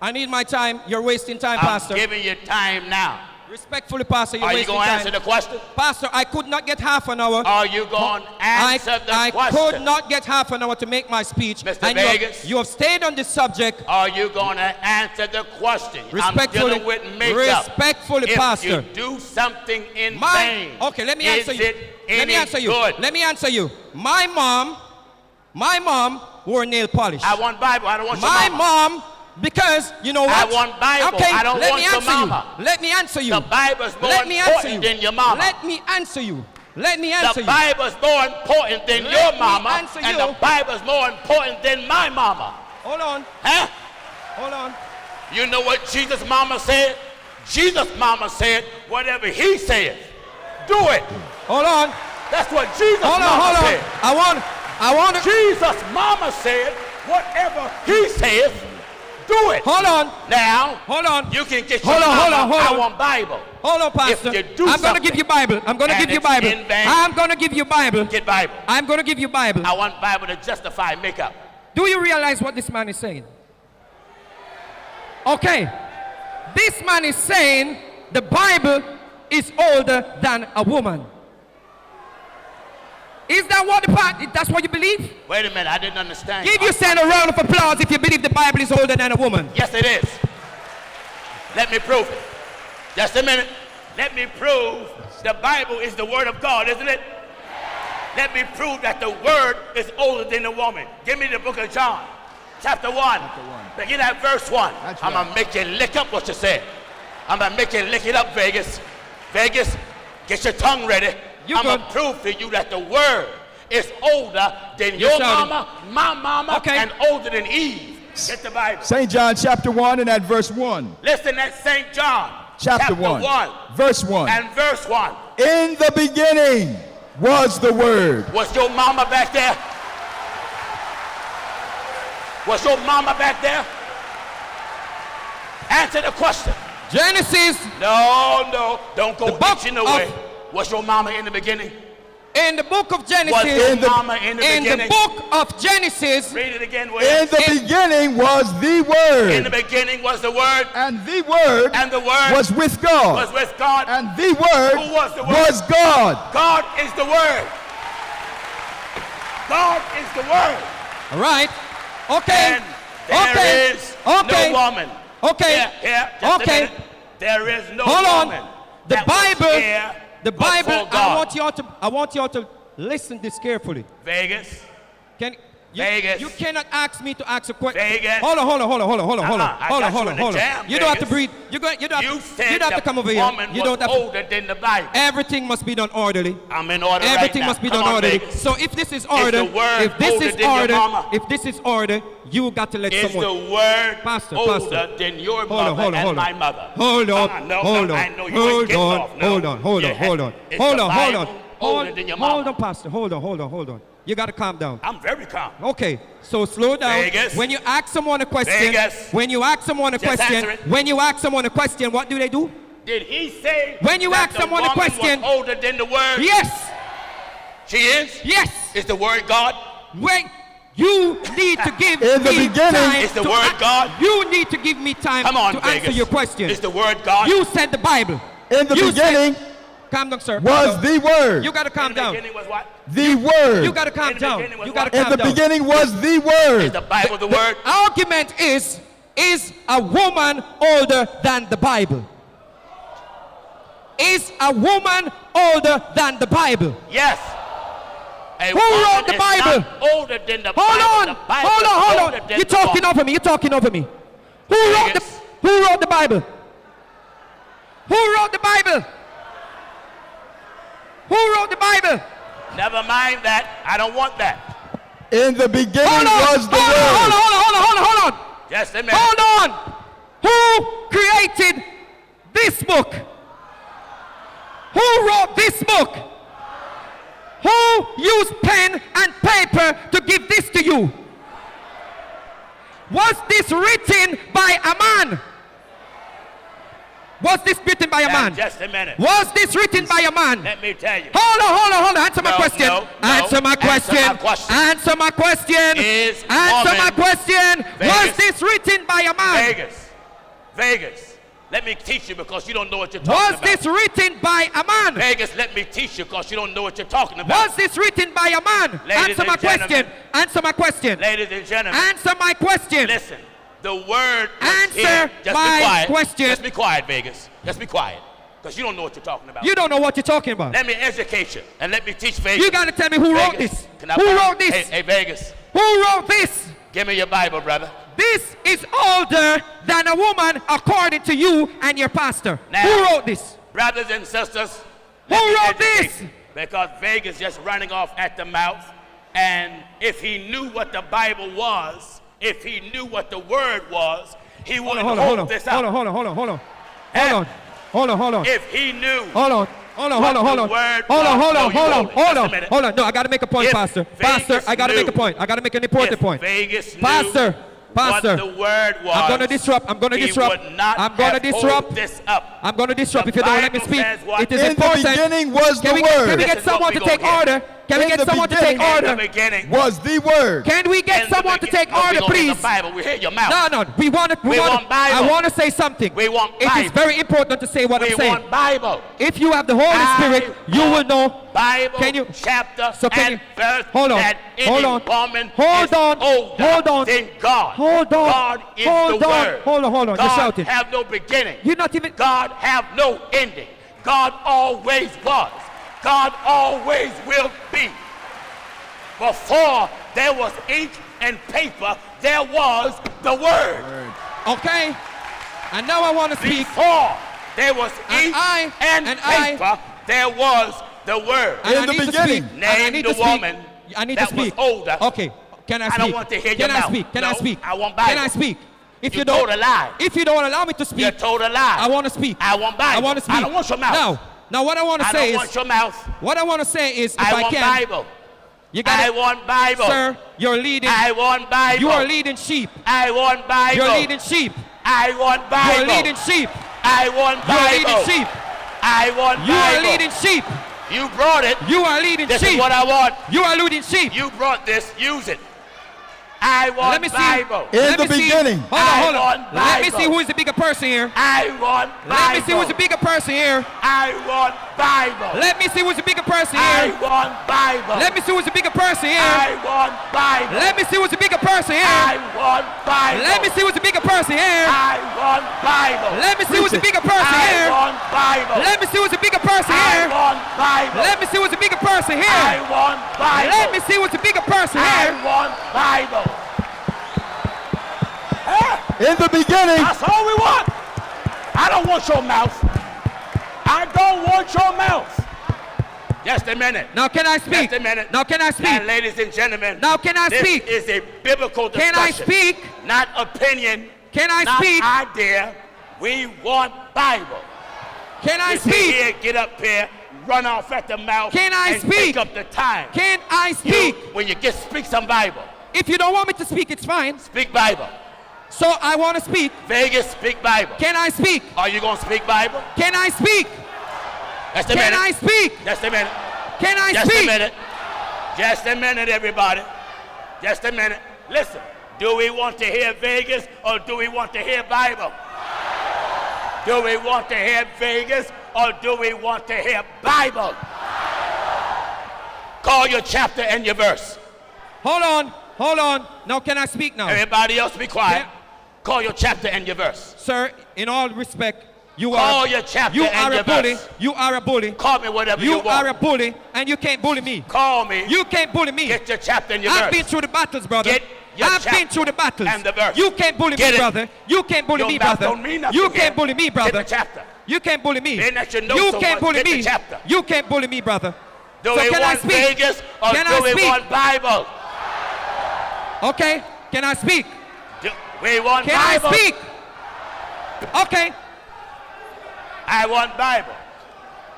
I need my time. You're wasting time, I'm Pastor. giving you time now. Respectfully, Pastor, you're Are you wasting going to time. answer the question? Pastor, I could not get half an hour. Are you going to answer the I question? could not get half an hour to make my speech. Mr. And Vegas. you have stayed on this subject. Are you going to answer the question? I'm Respectfully, dealing with makeup. respectfully, if Pastor. you do something in vain, Okay, let me answer is you. it Let me any answer you. good? Let me answer you. My mom wore nail polish. I want Bible. I don't want My your mama. mom, because you know what? I want Bible. Okay, I don't let want me your answer mama. you. Let me answer you. The Bible's more Let me answer important you. than your mama. Let me answer you. Let me answer The you. Bible's more important than Let your me mama, answer and you. the Bible's more important than my mama. Hold on. Huh? Hold on. You know what Jesus' mama said? Jesus' mama said, whatever he said, do it. Hold on. That's what Jesus' Hold on. mama Hold on. said. I want to. Jesus' mama said, whatever he says, do it. Hold on. Now, Hold on. you can get Hold your on, mama. hold on. I want Bible. Hold on, Pastor. If you do I'm going to give something you Bible. I'm going to and give you it's Bible. in vain, I'm going to give you Bible. Get Bible. I'm going to give you Bible. I want Bible to justify makeup. Do you realize what this man is saying? Okay. This man is saying the Bible is older than a woman. Is that what that's what you believe? Wait a minute, I didn't understand. Give yourself a round of applause if you believe the Bible is older than a woman. Yes, it is. Let me prove it. Just a minute. Let me prove the Bible is the Word of God, isn't it? Let me prove that the Word is older than the woman. Give me the book of John, chapter 1. Begin at verse 1. That's I'm going to make you lick up what you said. I'm going to make you lick it up, Vegas. Vegas, get your tongue ready. I'm going to prove to you that the Word is older than your mama, my mama, and older than Eve. Get the Bible. St. John chapter 1 and at verse 1. Listen at St. John Chapter 1. Verse 1. And verse 1. In the beginning was the Word. Was your mama back there? Was your mama back there? Answer the question. Genesis. No, don't go itching away. Of, was your mama in the beginning? In the book of Genesis. Was your mama in the beginning? In the book of Genesis. Read it again, Will. In the beginning was the Word. In the beginning was the Word. And the Word. And the Word was with God. Was with God. And the Word. Who was the Word? Was God. God is the Word. God is the Word. All right. Okay. And there is no woman. Okay. Just a minute. There is no Hold woman. on. The Bible. The Bible. I want y'all to listen this carefully. Vegas. Vegas. You cannot ask me to ask a question. Vegas. Hold on. Jam, you don't have to breathe. You don't have to come over here. You don't have older than the Bible. Everything must be done orderly. I'm in order. Everything right must be now. done orderly. Vegas. So if this is order, if this is order, you got to let someone. Is the word Pastor, older than your mother and my mother? Hold on. Hold on, Pastor. Hold on. You got to calm down. I'm very calm. Okay, so slow down. Vegas. When you ask someone a question, Vegas. when you ask someone a question, what do they do? Did he say when you that ask someone a woman question, was older than the word? Yes. She is? Yes. Is the word God? Wait. You need to give In the me beginning, time. is the to word God? You need to give me time Come on, to Vegas. answer your question. Is the word God? You said the Bible. In the You beginning said, calm down, sir. was Calm down. the word. You gotta calm In the down. beginning was what? The word. You gotta calm In the down. beginning was You gotta what? calm In the down. beginning was the Is word. the Bible the word? Argument is a woman older than the Bible? Is a woman older than the Bible? Yes. A Who woman wrote the is Bible? not older than the Hold Bible. on, The Bible hold is on, hold older on. than You're the talking law. over me. You're talking over me. Who wrote the Vegas. Who wrote the Bible? Who wrote the Bible? Who wrote the Bible? Never mind that. I don't want that. In the beginning Hold on, was the hold word. on, hold on, hold on, hold on, hold on. Just a minute. Hold on. Who created this book? Who wrote this book? Who used pen and paper to give this to you? Was this written by a man? Was this written by a Now, man? just a minute. Was this written by a man? Let me tell you. Hold on. Answer my No, question. no, no. Answer my question. Answer my question. Answer my question. Is Answer woman- my question. Was Vegas. this written by a man? Vegas. Let me teach you because you don't know what you're talking Was about. this written by a man? Vegas, let me teach you because you don't know what you're talking about. Was this written by a man? Ladies Answer and my question. gentlemen. Answer my question. Ladies and gentlemen, Answer my question. listen. The word was Answer here. Just my be quiet. question. Just be quiet, Vegas. Just be quiet. Because you don't know what you're talking about. You don't know what you're talking about. Let me educate you and let me teach Vegas. You gotta tell me who wrote Vegas, this. can I Who borrow- wrote this? Hey, Vegas, Who wrote this? give me your Bible, brother. This is older than a woman according to you and your pastor. Now- Who wrote this? Brothers and sisters, Who let me wrote educate this? you, because Vegas just running off at the mouth. And if he knew what the Bible was, if he knew what the word was, he wouldn't hold this up. Hold on. If he knew Hold on. what the word was, Hold on. No, I gotta make a point, If Pastor. Vegas Pastor, I gotta knew- make a point. I gotta make an important if point. Vegas knew Pastor, what the word was, I'm gonna disrupt. he would not I'm gonna have disrupt. hold this up. I'm gonna disrupt The if you don't let me Bible speak. says what? It is In the important. beginning was the Can we word. get This is someone what to we take gonna get. order? Can we In get the someone to take beginning- In the order? beginning, Was the word. Can we get in the someone to begin- take No, we order, gonna read please? the Bible. We hear your mouth. No. We want to. We want Bible. I want to say something. We want It is Bible. very important to say what We I'm saying. want Bible. If you have the Holy I Spirit, you will want know. Bible, Can you- chapter, So can and you- verse hold on, that any hold on, woman hold is on, older hold on, than God. hold on, God is hold the on, word. hold on, you're God shouting. have no beginning. You're not even. God have no ending. God always was. God always will be. Before there was ink and paper, there was the word. Okay. And now I want to speak. Before there was And ink I- and and I- paper, there was the word. And In I the need to beginning. speak. And I Name need the to speak. woman I need that to was speak. older. Okay. Can I speak? don't want to hear your Can I mouth. speak? Can I No, speak? I want Bible. Can I speak? If You you don't, told a lie. If you don't allow me to speak, You told a lie. I want to speak. I want Bible. I want to speak. I don't want your mouth. Now what I want to I say don't is, want your mouth. what I want to say is, if I I want can, Bible. you got I want Bible. Sir, you're leading. I want Bible. You are leading sheep. I want Bible. You're leading sheep. I want Bible. You're leading sheep. I want You're Bible. leading sheep. I want You Bible. are leading sheep. You brought it. You are leading This sheep. is what I want. You are leading sheep. You brought this. Use it. I want Let me see. Bible. In Let the me see. beginning. Hold on, hold I on. want Let me Bible. see who is the bigger person here. I want Bible. Let me see who's the bigger person here. I want Bible. Let me see who's the bigger person I here. want Bible. Let me see who's the bigger person here. I want Bible. Let me see who's the bigger person I here. want Bible. Let me see who's the bigger person here. I want Bible. Let me see who's the bigger person I here. want Bible. Let me see who's the bigger person I here. want Bible. Let me see who's the bigger person I here. want Bible. Let me see who's the bigger person I here. want Bible. In the beginning. That's all we want. I don't want your mouth. I don't want your mouth. Just a minute. Now can I speak? Just a minute. Now can I Now, speak? ladies and gentlemen. Now can I speak? This is a biblical discussion. Can I speak? Not opinion. Can I not speak? idea. We want Bible. Can I You sit speak? here, get up here, run off at the mouth. Can I and speak? Take up the time. Can I speak? When you get speak some Bible. If you don't want me to speak, it's fine. Speak Bible. So I want to speak. Vegas, speak Bible. Can I speak? Are you gonna speak Bible? Can I speak? Just a Can minute. I speak? Just a minute. Can I Just speak? a minute. Just a minute, everybody. Just a minute. Listen, do we want to hear Vegas or do we want to hear Bible? Do we want to hear Vegas or do we want to hear Bible? Call your chapter and your verse. Hold on, hold on. Now can I speak now? Everybody else be quiet. Call your chapter and your verse. Sir, in all respect, you Call are your chapter you and are your a bully. verse. You are a bully. Call me whatever you You want. are a bully, and you can't bully me. Call me. You can't bully me. Get your chapter and your I've verse. been through the battles, brother. Get your I've been chapter through the battles. and the verse. You can't bully Get me, it. brother. You can't bully Your me, mouth brother. don't mean nothing You here. can't bully me, brother. Get the chapter. You can't bully me. Being that you know You so can't much, bully get the me. chapter. You can't bully me, brother. Do So we can I want speak? Vegas or Can do I we speak? want Bible? Okay, can I speak? We want Can Bible. I speak? Okay, I want Bible.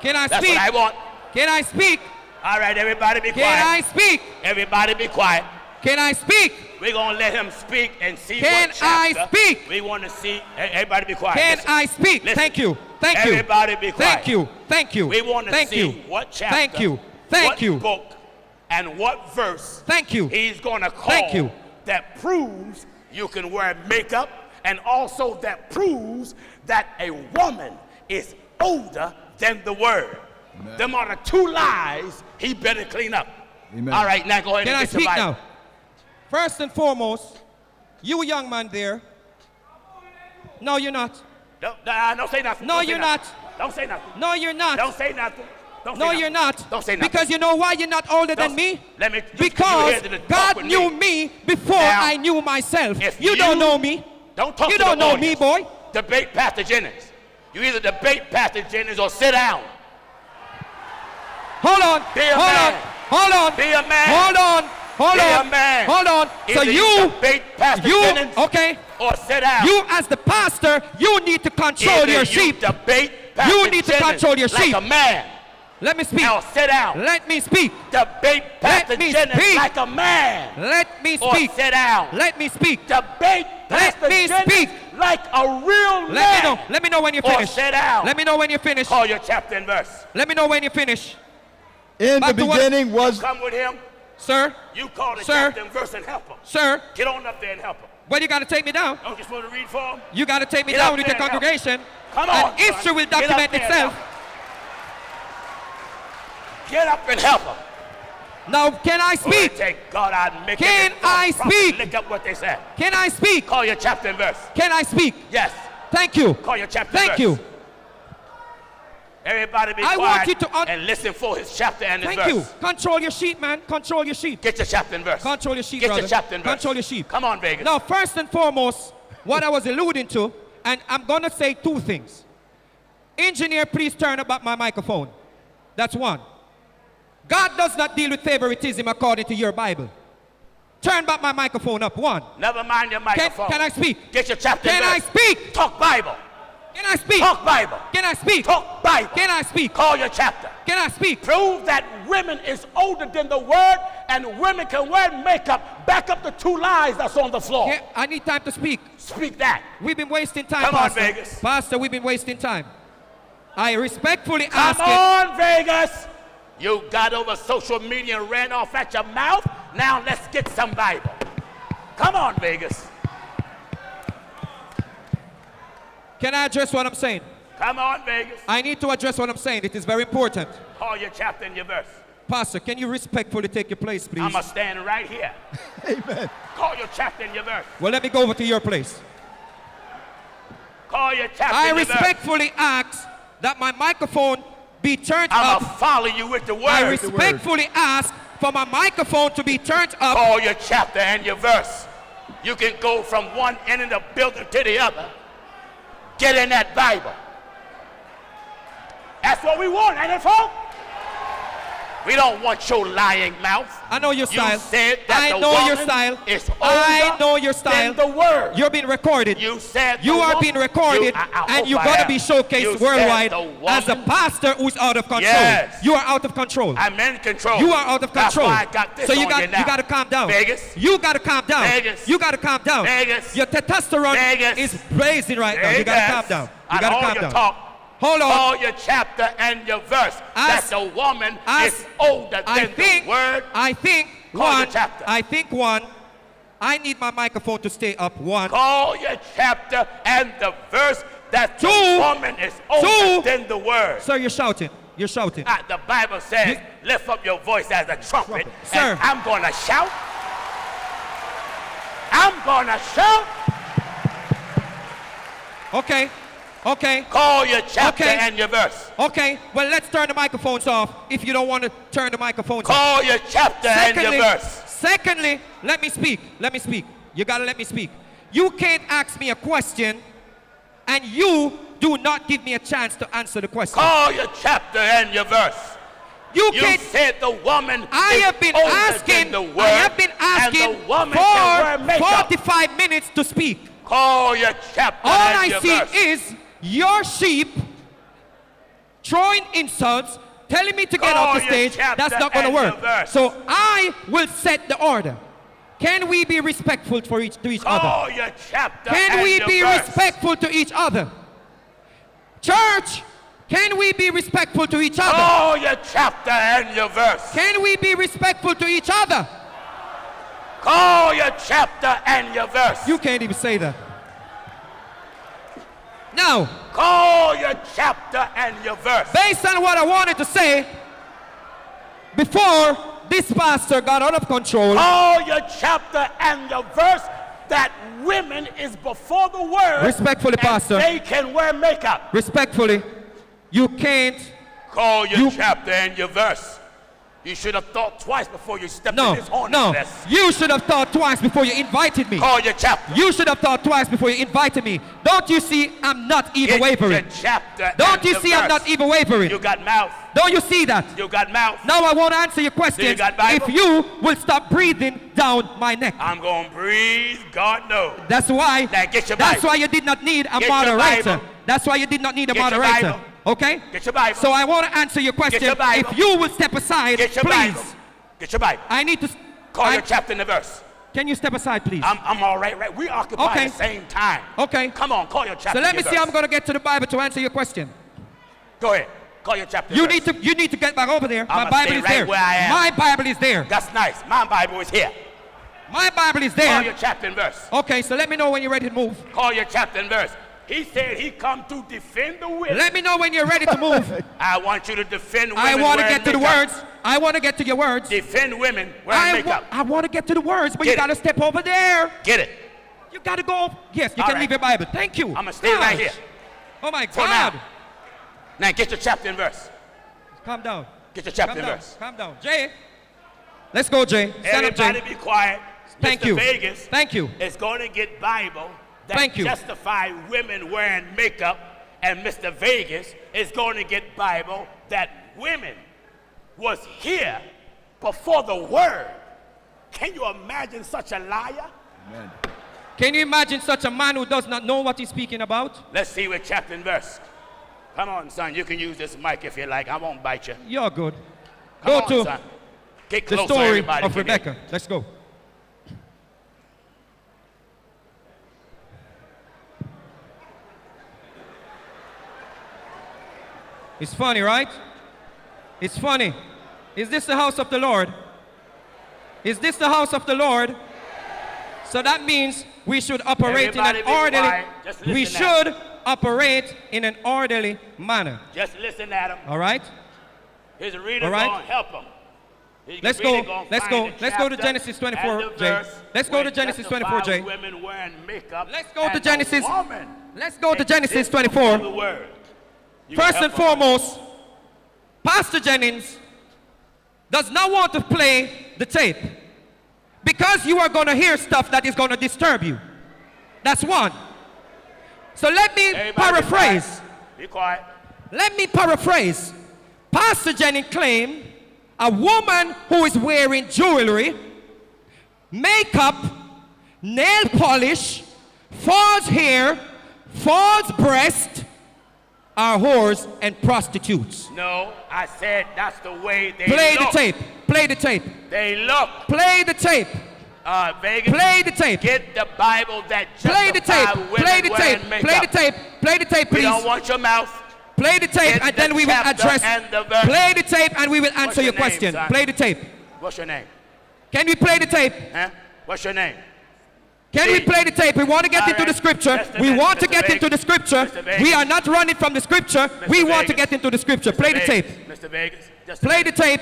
can I That's speak? what I want. Can I speak? All right, everybody be Can quiet. I speak? Everybody be quiet. Can I speak? We're going to let him speak and see Can what chapter. I speak? We want to see. Everybody be quiet. Can Listen. I speak? Listen. Thank you. Thank you. Everybody be quiet. Thank you. Thank you. We want to Thank see you. what chapter. Thank you. Thank what you. book and what verse Thank you. he's going to call Thank you. that proves you can wear makeup and also that proves that a woman is older than the word. Amen. Them are the two lies he better clean up. Amen. All right, now go ahead Can I and get your speak Bible. now? First and foremost, you young man there. No, you're not. Don't say nothing. No, Don't say you're nothing. not. Don't say nothing. No, you're not. Don't say nothing. Don't say No, nothing. you're not. Don't say nothing. Because you know why you're not older than Don't- me? let me- just Because you here to talk God with knew me. me before Now, I knew myself. if You don't know me. Don't talk You to don't the know me, audience. boy. Debate Pastor Jennings. You either debate Pastor Jennings or sit down. Hold on. Be a Hold on. man. Hold on. Be a man. Hold on. Hold Be on. a man. Hold on. So Either you debate Pastor you Jennings okay? or sit down. You as the pastor, you need to control Either your you sheep. debate Pastor You need to Jennings control your sheep. like a man. Let me speak. Now sit down. Let me speak. Debate Pastor me Jennings speak. like a man. Let me Or speak. sit down. Let me speak. Debate Let Pastor me Jennings speak. like a real man. Let me know. Let me know when you Or finish. sit down. Let me know when you finish. Call your chapter and verse. Let me know when you finish. In Back the to what- beginning was Come with him. Sir, You call the Sir. chapter and verse and help him. sir, Get on up there and help him. well, you got to take me down. Don't you supposed to read for him? You got to take me Get down up with there the and help. congregation. Come on, And history son. will Get up document there and itself. help. Get up and help him. Now, can I speak? Take God out and make Can it. I speak? Look up what they said. Can I speak? Call your chapter and verse. Can I speak? Yes. Thank you. Call your chapter Thank and verse. you. Everybody be I quiet want you to and listen for his chapter and his Thank verse. you. Control your sheep, man. Control your sheep. Get your chapter and verse. Control your sheep, Get brother. your chapter and verse. Control your sheep. Come on, Vegas. Now, first and foremost, what I was alluding to, and I'm going to say two things. Engineer, please turn up my microphone. That's one. God does not deal with favoritism according to your Bible. Turn back my microphone up. One. Never mind your microphone. Can I speak? Get your chapter Can and I verse. speak? Talk Bible. Can I speak? Talk Bible. Can I speak? Talk Bible. Can I speak? Call your chapter. Can I speak? Prove that women is older than the word and women can wear makeup. Back up the two lies that's on the floor. Yeah, I need time to speak. Speak that. We've been wasting time, Come on, Pastor. Vegas. Pastor, we've been wasting time. I respectfully Come ask it. on, Vegas. You got over social media and ran off at your mouth. Now let's get some Bible. Come on, Vegas. Can I address what I'm saying? Come on, Vegas. I need to address what I'm saying. It is very important. Call your chapter and your verse. Pastor, can you respectfully take your place, please? I'm going to stand right here. Amen. Call your chapter and your verse. Well, let me go over to your place. Call your chapter I and your verse. respectfully ask that my microphone be turned I'm up. going to follow you with the word. I respectfully ask for my microphone to be turned up. Call your chapter and your verse. You can go from one end of the building to the other. Get in that Bible. That's what we want, ain't it, folks? We don't want your lying mouth. I know your style. You said that I the know your woman style. is I older know your style. than the word. You're being recorded. You said You the are woman- being recorded, I and hope you're I going to am. be You showcased said worldwide the as a woman- pastor who's out of control. Yes. You are out of control. I'm in control. You are out of control. That's why I got this so you on got you now. you got to calm down. Vegas. You got to calm down. Vegas. You got to calm down. Vegas. Your testosterone Vegas. is blazing right now. You got to calm down. You I got to know calm your down. talk. Hold on. Call your chapter and your verse. That the woman is older than the word. I think Call your chapter. I need my microphone to stay up. One. Call your chapter and the verse that the woman is older than the word. Sir, you're shouting. You're shouting. The Bible says, lift up your voice as a trumpet. Sir. And I'm going to shout. I'm going to shout. Okay. Okay. Call your chapter and your verse. Okay. Well, let's turn the microphones off if you don't want to turn the microphones off. Call your chapter and your verse. Secondly, let me speak. Let me speak. You got to let me speak. You can't ask me a question and you do not give me a chance to answer the question. Call your chapter and your verse. You said the woman I is have been older asking, than the word, I have been asking and the woman can wear for makeup. 45 minutes to speak. Call your chapter All and I your see verse. is your sheep throwing insults, telling me to get Call off the your stage. chapter That's not going to and your work. verse. So I will set the order. Can we be respectful to each other? Call your chapter Can and we your be verse. respectful to each other? Church, can we be respectful to each other? Call your chapter and your verse. Can we be respectful to each other? Call your chapter and your verse. You can't even say that. Now, call your chapter and your verse. Based on what I wanted to say, before this pastor got out of control. Call your chapter and your verse that women is before the word. Respectfully, pastor. They can wear makeup. Respectfully, you can't. Call your chapter and your verse. You should have thought twice before you stepped in this hornet's nest. You should have thought twice before you invited me. Call your chapter. You should have thought twice before you invited me. Don't you see I'm not even wavering? Your chapter. Don't you see I'm not even wavering? You got mouth. Don't you see that? You got mouth. Now I want to answer your question. You got Bible? If you will stop breathing down my neck. I'm going to breathe. God knows. That's why. Now get your Bible. That's why you did not need a Get moderator. your Bible. That's why you did not need a Get your moderator. Bible. Okay? Get your Bible. So I want to answer your question. Get your Bible. If you will step aside, Get your please. Bible. Get your Bible. I need to call your chapter and the verse. Can you step aside, please? I'm all right. Right. We occupy the same time. Okay. Come on, call your chapter. So let me and see. your I'm going to get to the Bible to answer your question. Go ahead. Call your chapter. You need to get back over there. My I'ma Bible stay is right there. where I am. My Bible is there. That's nice. My Bible is here. My Bible is there. Call your chapter and verse. Okay, so let me know when you're ready to move. Call your chapter and verse. He said he come to defend the women. Let me know when you're ready to move. I want you to defend women. I want to get to the makeup. words. I want to get to your words. Defend women wearing makeup. I want to get to the words, but Get you got to it. step over there. Get it. You got to go. Yes, you All can right. leave your Bible. Thank you. I'm going to stay right here. Oh my For God. Now get your chapter and verse. Calm down. Get your chapter Calm and down. verse. Calm down. Jay. Let's go, Jay. Stand up, Everybody Jay. be quiet. Thank Mr. you. Vegas Thank you. is going to get Bible that Thank you. justify women wearing makeup, and Mr. Vegas is going to get Bible that women was here before the word. Can you imagine such a liar? Amen. Can you imagine such a man who does not know what he's speaking about? Let's see what chapter and verse. Come on, son. You can use this mic if you like. I won't bite you. You're good. Come Go on, to son. Get the close so story everybody of can hear. Rebecca. Let's go. It's funny, right? It's funny. Is this the house of the Lord? Is this the house of the Lord? So that means we should operate Everybody in be an orderly. quiet. Just listen We at should operate in an orderly manner. Just listen at him. All right? His reader All right. going to help him. He's Let's really go. gonna Let's find go. the Let's go to chapter Genesis 24, and the Jay. verse Let's go where to Genesis 24, justify Jay. Women wearing makeup. Let's go to and Genesis. a woman Let's go to Genesis exists before 24. the word. You First can and help him. foremost, Pastor Jennings does not want to play the tape because you are going to hear stuff that is going to disturb you. That's one. So let me Everybody paraphrase. Be quiet. Let me paraphrase. Pastor Jennings claimed a woman who is wearing jewelry, makeup, nail polish, false hair, false breast, are whores and prostitutes. No, I said that's the way they Play look. the tape. Play the tape. They look. Play the tape. Vegas. Play the tape. Get the Bible that Play the justify tape. women Play the tape. wearing makeup. Play the tape. Play the tape, We please. don't want your mouth. Play the tape Get and then the we will chapter address. and the verse. Play the tape and we will answer your your name, question. son? Play the tape. What's your name? Can we play the tape? Huh? What's your name? Can we Steve. play the tape? We want to get All into the right. scripture. Just a We minute, want to Mr. get Vegas. into the scripture. Mr. Vegas. We are not running from the scripture. We want to Vegas. get into the scripture. Play the tape. Mr. Vegas. Just a Play the minute. tape.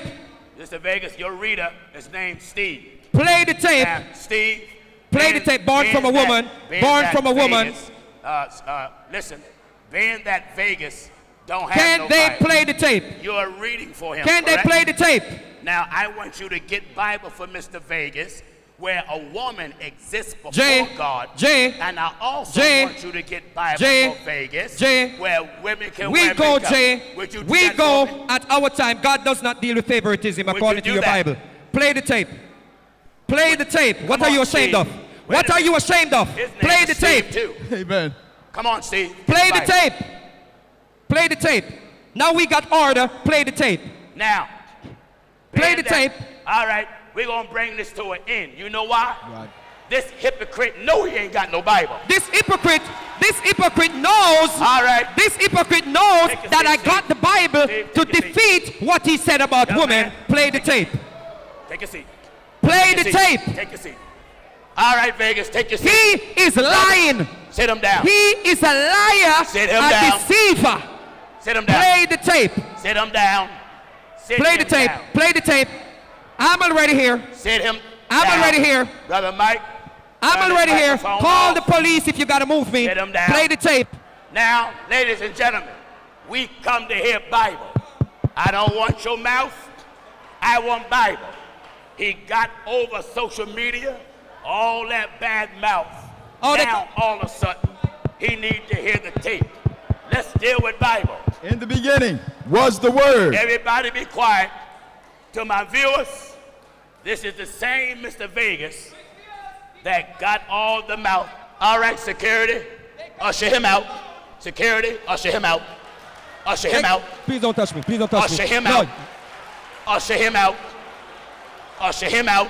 Mr. Vegas, your reader is named Steve. Play the tape. Now, Steve. Play the tape. Born from a woman. Born from a woman. Listen, being that Vegas don't have Can no they Bible, play the tape? you are reading for him. Can they correct? play the tape? Now, I want you to get Bible for Mr. Vegas, where a woman exists before Jay, God. Jay, and I also Jay, want you to get Bible Jay, for Vegas, Jay, where women can We wear go, makeup. Jay. Would you do We that go for me? at our time. God does not deal with favoritism Would according you to do your that? Bible. Play the tape. Play the tape. What Come are you on, ashamed Steve. of? Wait What a are minute. you ashamed of? His name Play is the Steve, tape. too. Amen. Come on, Steve. Play the Bible. tape. Play the tape. Now we got order. Play the tape. Now, Play being the that- tape. All right, we're going to bring this to an end. You know why? Right. This hypocrite know he ain't got no Bible. This hypocrite knows. All right. This hypocrite knows Take a that seat, I Steve. got the Bible Steve, to take a seat. defeat what he said about Young women. man, Play the tape. Take a seat. Play Take the a seat. tape. Take a seat. All right, Vegas, take your seat. He is lying. Sit him down. He is a liar, Sit him a down. deceiver. Sit him down. Play the tape. Sit him down. Sit Play the him tape. down. Play the tape. I'm already here. Sit him I'm down. already here. Brother Mike. I'm turn already his here. microphone Call off. the police if you gotta move me. Sit him down. Play the tape. Now, ladies and gentlemen, we come to hear Bible. I don't want your mouth. I want Bible. He got over social media, all that bad mouth. Oh, now, all of a sudden, he need to hear the tape. Let's deal with Bible. In the beginning was the Word. Everybody be quiet. To my viewers, this is the same Mr. Vegas that got all the mouth. All right, security, usher him out. Security, usher him out. Usher him out. Please don't touch me. Please don't touch Usher me. him No. out. Usher him out. Usher him out.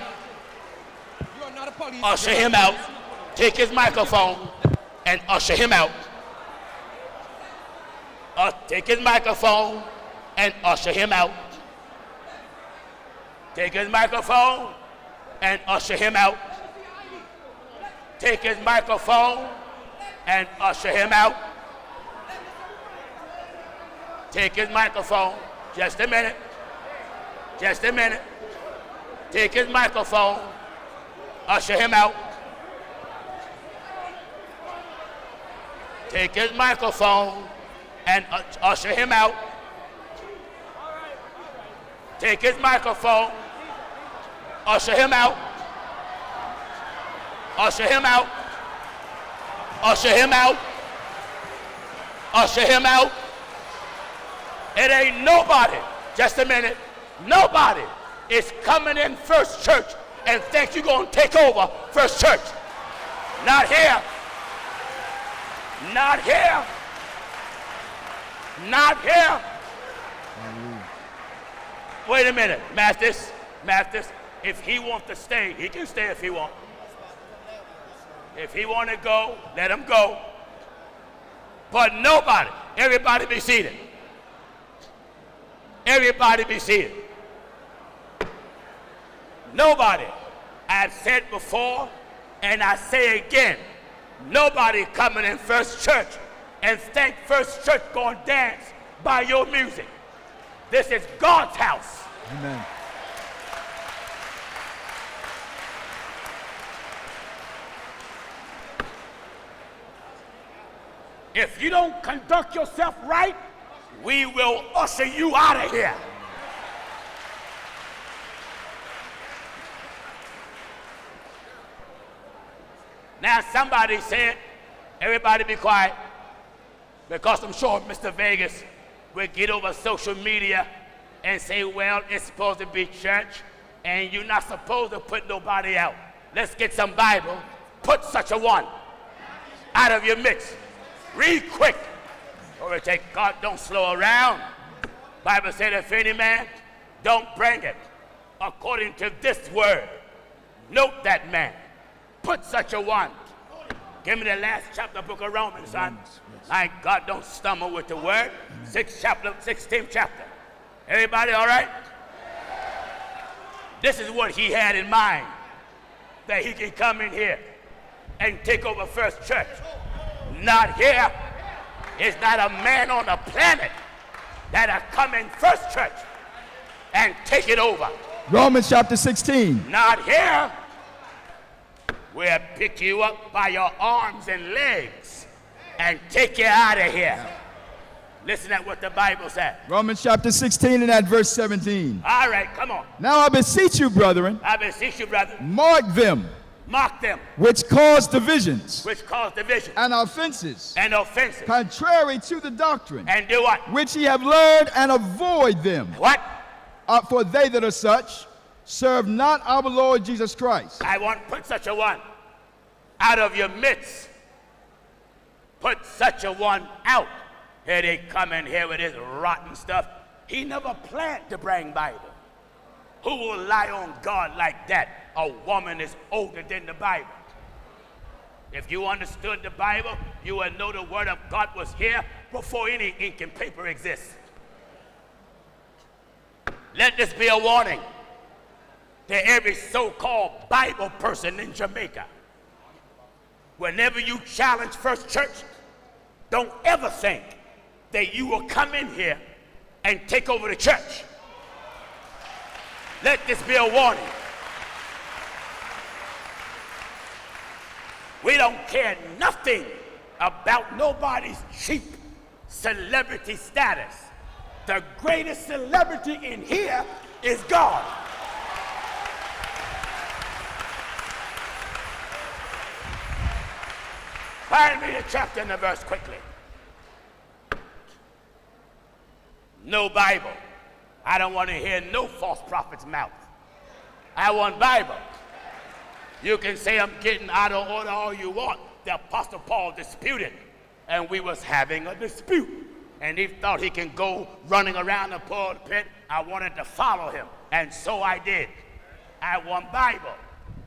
You are not a police. Usher him out. Take his microphone and usher him out. Take his microphone and usher him out. Take his microphone and usher him out. Take his microphone and usher him out. Take his microphone. Just a minute. Just a minute. Take his microphone. Usher him out. Take his microphone and usher him out. Take his microphone. Usher him out. Usher him out. Usher him out. Usher him out. It ain't nobody, just a minute, nobody is coming in First Church and think you're going to take over First Church. Not here. Not here. Not here. Wait a minute, Masters, if he wants to stay, he can stay if he wants. If he want to go, let him go. But nobody, everybody be seated. Everybody be seated. Nobody, I've said before, and I say again, nobody coming in First Church and think First Church gonna dance by your music. This is God's house. Amen. If you don't conduct yourself right, we will usher you out of here. Now somebody said, everybody be quiet, because I'm sure Mr. Vegas will get over social media and say, well, it's supposed to be church, and you're not supposed to put nobody out. Let's get some Bible. Put such a one out of your mix. Read quick. Or take God, don't slow around. Bible said, if any man don't bring it according to this word, note that man. Put such a one. Give me the last chapter book of Romans, son. My God, don't stumble with the word. 16th chapter. Everybody all right? This is what he had in mind, that he can come in here and take over First Church. Not here. It's not a man on the planet that'll come in First Church and take it over. Romans chapter 16. Not here. We'll pick you up by your arms and legs and take you out of here. Listen at what the Bible says. Romans chapter 16 and at verse 17. All right, come on. Now I beseech you, brethren, I beseech you, brother. mark them Mark them, which cause divisions which cause division and offenses, and offenses. contrary to the doctrine, And do what? which ye have learned, and avoid them. What? For they that are such serve not our Lord Jesus Christ. I want put such a one out of your midst. Put such a one out. Here they come in here with this rotten stuff. He never planned to bring Bible. Who will lie on God like that? A woman is older than the Bible. If you understood the Bible, you would know the word of God was here before any ink and paper exists. Let this be a warning to every so-called Bible person in Jamaica. Whenever you challenge First Church, don't ever think that you will come in here and take over the church. Let this be a warning. We don't care nothing about nobody's cheap celebrity status. The greatest celebrity in here is God. Find me the chapter and the verse quickly. No Bible. I don't want to hear no false prophet's mouth. I want Bible. You can say I'm getting out of order all you want. The Apostle Paul disputed, and we was having a dispute. And he thought he can go running around the pulpit. I wanted to follow him, and so I did. I want Bible.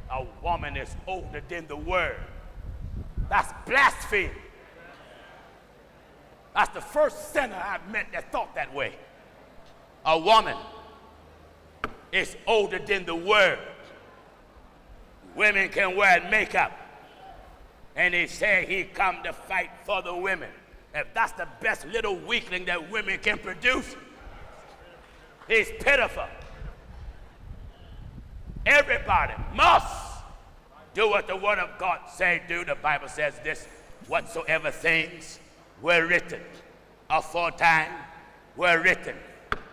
A woman is older than the word. That's blasphemy. That's the first sinner I've met that thought that way. A woman is older than the word. Women can wear makeup. And he said he come to fight for the women. If that's the best little weakling that women can produce, he's pitiful. Everybody must do what the word of God say do. The Bible says this, whatsoever things were written aforetime were written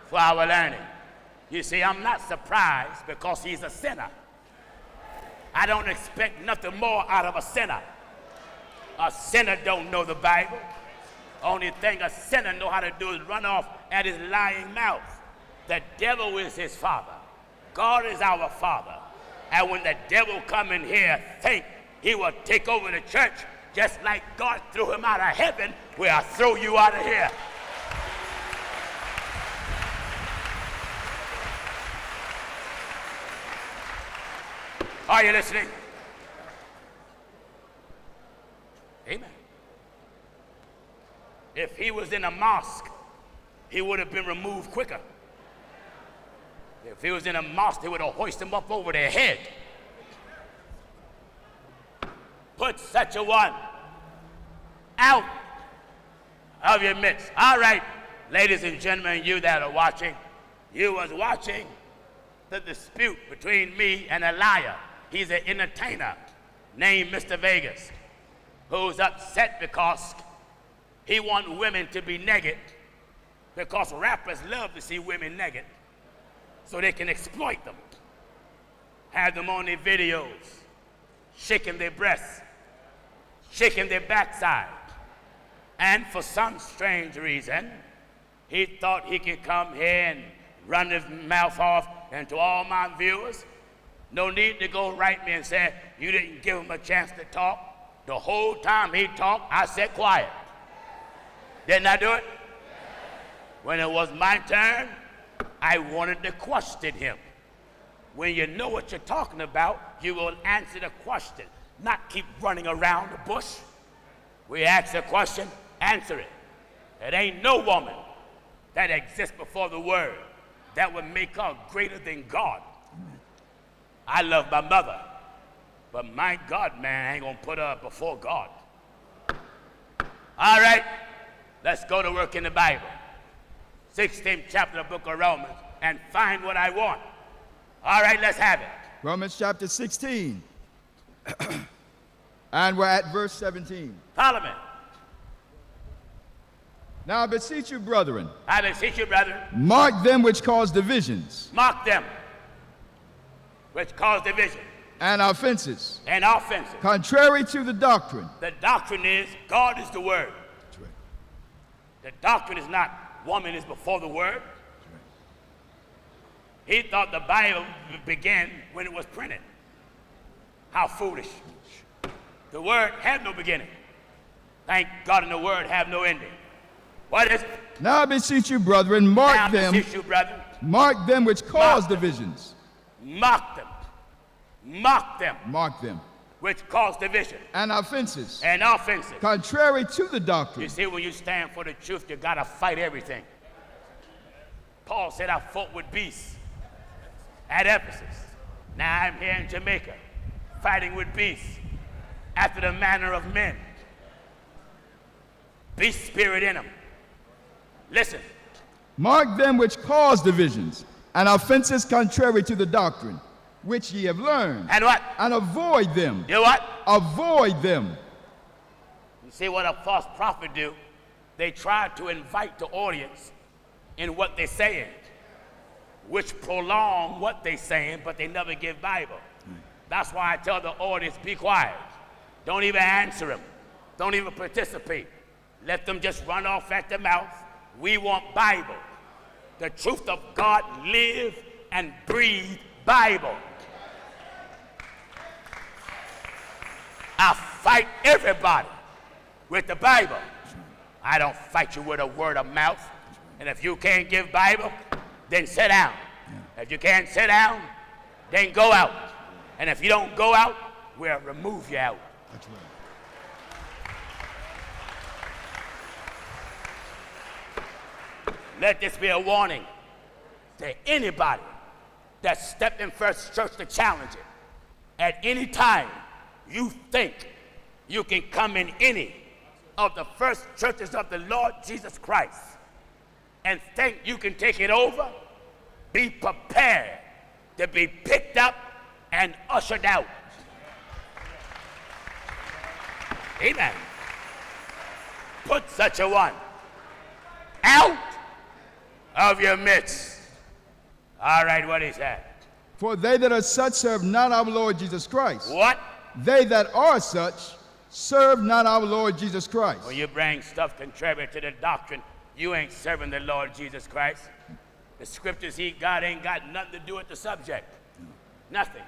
for our learning. You see, I'm not surprised because he's a sinner. I don't expect nothing more out of a sinner. A sinner don't know the Bible. Only thing a sinner know how to do is run off at his lying mouth. The devil is his father. God is our father. And when the devil come in here, think he will take over the church, just like God threw him out of heaven, we'll throw you out of here. Are you listening? Amen. If he was in a mosque, he would have been removed quicker. If he was in a mosque, they would have hoisted him up over their head. Put such a one out of your midst. All right, ladies and gentlemen, you that are watching, you was watching the dispute between me and a liar. He's an entertainer named Mr. Vegas, who's upset because he wants women to be naked, because rappers love to see women naked so they can exploit them. Have them on their videos, shaking their breasts, shaking their backside. And for some strange reason, he thought he could come here and run his mouth off. And to all my viewers, no need to go write me and say, you didn't give him a chance to talk. The whole time he talked, I said quiet. Didn't I do it? When it was my turn, I wanted to question him. When you know what you're talking about, you will answer the question, not keep running around the bush. We ask a question, Answer it. It ain't no woman that exists before the word that would make her greater than God. I love my mother, but my God, man, I ain't gonna put her before God. All right, let's go to work in the Bible. 16th chapter of the book of Romans, and find what I want. All right, let's have it. Romans chapter 16. And we're at verse 17. Follow me. Now I beseech you, brethren, I beseech you, brethren, mark them which cause divisions mark them which cause division and offenses, and offenses. contrary to the doctrine. The doctrine is God is the word. That's right. The doctrine is not woman is before the word. He thought the Bible began when it was printed. How foolish. The word had no beginning. Thank God in the word have no ending. What is it? Now I beseech you, brethren, mark Now I them, beseech you, brethren, mark them which cause them. divisions. mock them. Mock them, Mark them. which cause division And offenses, and offenses. contrary to the You doctrine. see, when you stand for the truth, you gotta fight everything. Paul said, I fought with beasts at Ephesus. Now I'm here in Jamaica, fighting with beasts after the manner of men. Beast spirit in them. Listen, Mark them which cause divisions and offenses contrary to the doctrine, which ye have learned, and what? and avoid them. You what? Avoid them. You see what a false prophet do? They try to invite the audience in what they're saying, which prolong what they're saying, but they never give Bible. That's why I tell the audience, be quiet. Don't even answer them. Don't even participate. Let them just run off at the mouth. We want Bible. The truth of God live and breathe Bible. I fight everybody with the Bible. I don't fight you with a word of mouth. And if you can't give Bible, then sit down. If you can't sit down, then go out. And if you don't go out, we'll remove you out. That's right. Let this be a warning to anybody that stepped in First Church to challenge it. At any time you think you can come in any of the first churches of the Lord Jesus Christ and think you can take it over, be prepared to be picked up and ushered out. Amen. Put such a one out of your midst. All right, what is that? For they that are such serve not our Lord Jesus Christ. What? They that are such serve not our Lord Jesus Christ. When you bring stuff contrary to the doctrine, you ain't serving the Lord Jesus Christ. The scriptures he got ain't got nothing to do with the subject. Nothing.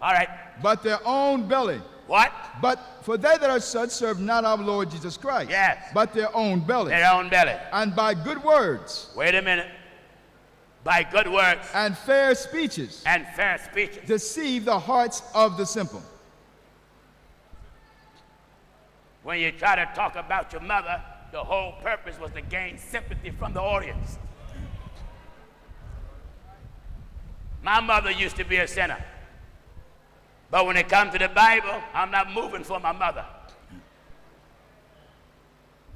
All right. But their own belly. What? But for they that are such serve not our Lord Jesus Christ. Yes. But their own belly. Their own belly. And by good words. Wait a minute. By good words And fair speeches. and fair speeches. Deceive the hearts of the simple. When you try to talk about your mother, the whole purpose was to gain sympathy from the audience. My mother used to be a sinner. But when it comes to the Bible, I'm not moving for my mother.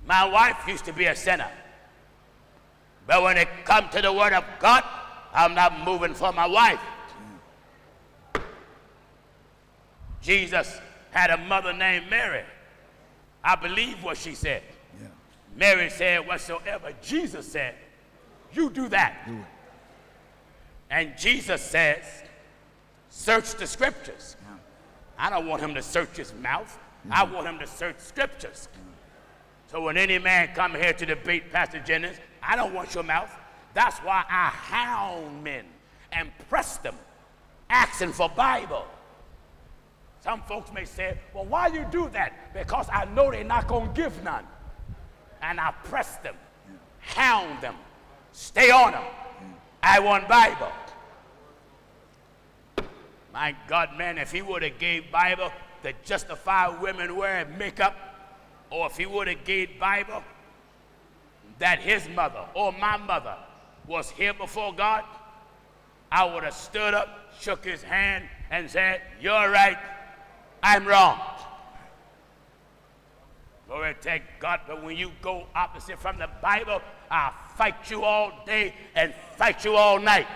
My wife used to be a sinner. But when it comes to the Word of God, I'm not moving for my wife. Jesus had a mother named Mary. I believe what she said. Yeah. Mary said, whatsoever Jesus said, you do that. Do it. And Jesus says, search the scriptures. Yeah. I don't want him to search his mouth. I want him to search scriptures. So when any man come here to debate Pastor Jennings, I don't want your mouth. That's why I hound men and press them, asking for Bible. Some folks may say, well, why you do that? Because I know they're not going to give none. And I press them, hound them, stay on them. I want Bible. My God, man, if he would have gave Bible to justify women wearing makeup, or if he would have gave Bible that his mother or my mother was here before God, I would have stood up, shook his hand, and said, "You're right, I'm wrong." Glory to God. But when you go opposite from the Bible, I'll fight you all day and fight you all night.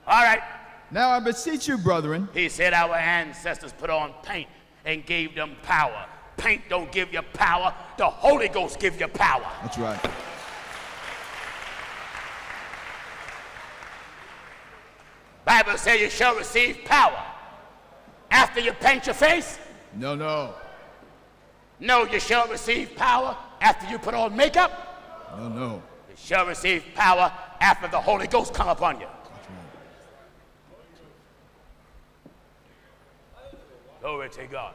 All right. Now I beseech you, brethren. He said our ancestors put on paint and gave them power. Paint don't give you power. The Holy Ghost gives you power. That's right. Bible says you shall receive power. After you paint your face? No, no. No, you shall receive power after you put on makeup? No, no. You shall receive power after the Holy Ghost come upon you. That's right. Glory to God.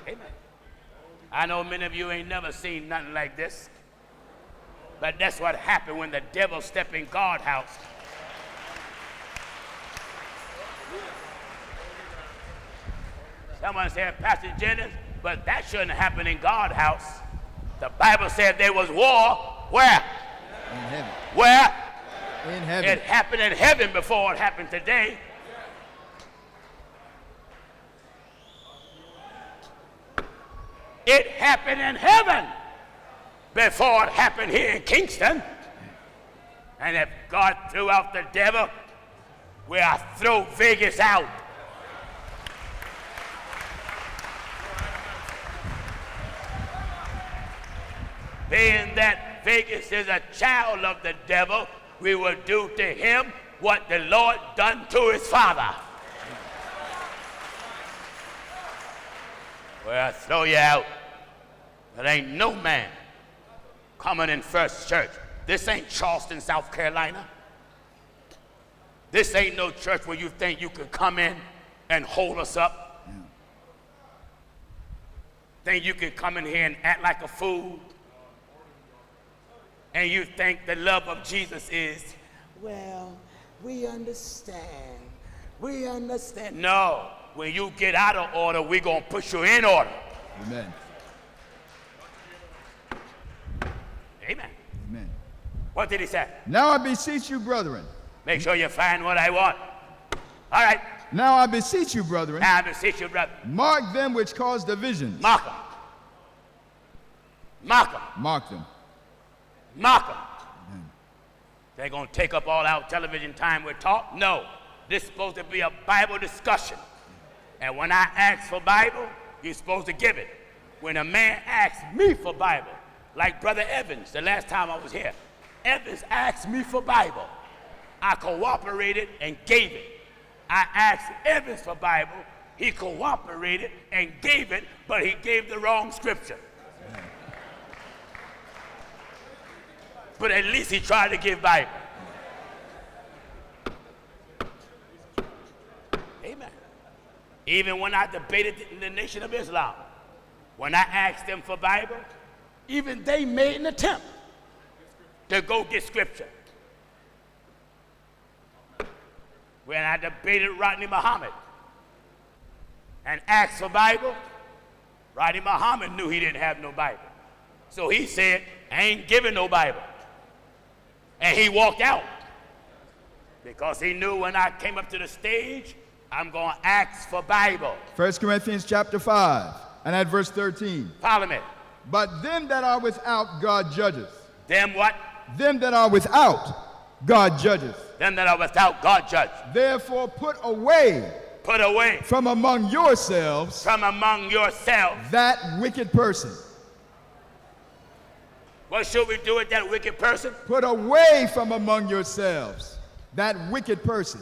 Amen. I know many of you ain't never seen nothing like this, but that's what happened when the devil stepped in God's house. Someone said, "Pastor Jennings, but that shouldn't happen in God's house." The Bible said there was war. Where? In heaven. Where? In heaven. It happened in heaven before it happened today. It happened in heaven before it happened here in Kingston. And if God threw out the devil, we'll throw Vegas out. Being that Vegas is a child of the devil, we will do to him what the Lord done to his father. Well, throw you out. There ain't no man coming in First Church. This ain't Charleston, South Carolina. This ain't no church where you think you could come in and hold us up. Think you can come in here and act like a fool. And you think the love of Jesus is, well, we understand. We understand. No, when you get out of order, we're going to push you in order. Amen. Amen. Amen. What did he say? Now I beseech you, brethren. Make sure you find what I want. All right. Now I beseech you, brethren. Now I beseech you, brother. Mark them which cause divisions. Mark them. Mark them. Mark them. Mark them. They're going to take up all our television time with talk? No. This is supposed to be a Bible discussion. And when I ask for Bible, you're supposed to give it. When a man asks me for Bible, like Brother Evans, the last time I was here, Evans asked me for Bible. I cooperated and gave it. I asked Evans for Bible. He cooperated and gave it, but he gave the wrong scripture. But at least he tried to give Bible. Amen. Even when I debated the Nation of Islam, when I asked them for Bible, even they made an attempt to go get scripture. When I debated Rodney Muhammad and asked for Bible, Rodney Muhammad knew he didn't have no Bible. So he said, I ain't giving no Bible. And he walked out because he knew when I came up to the stage, I'm going to ask for Bible. 1 Corinthians chapter 5 and at verse 13. Follow me. But them that are without, God judges. Them what? Them that are without, God judges. Them that are without, God judge. Therefore put away from among yourselves that wicked person. What should we do with that wicked person? Put away from among yourselves that wicked person.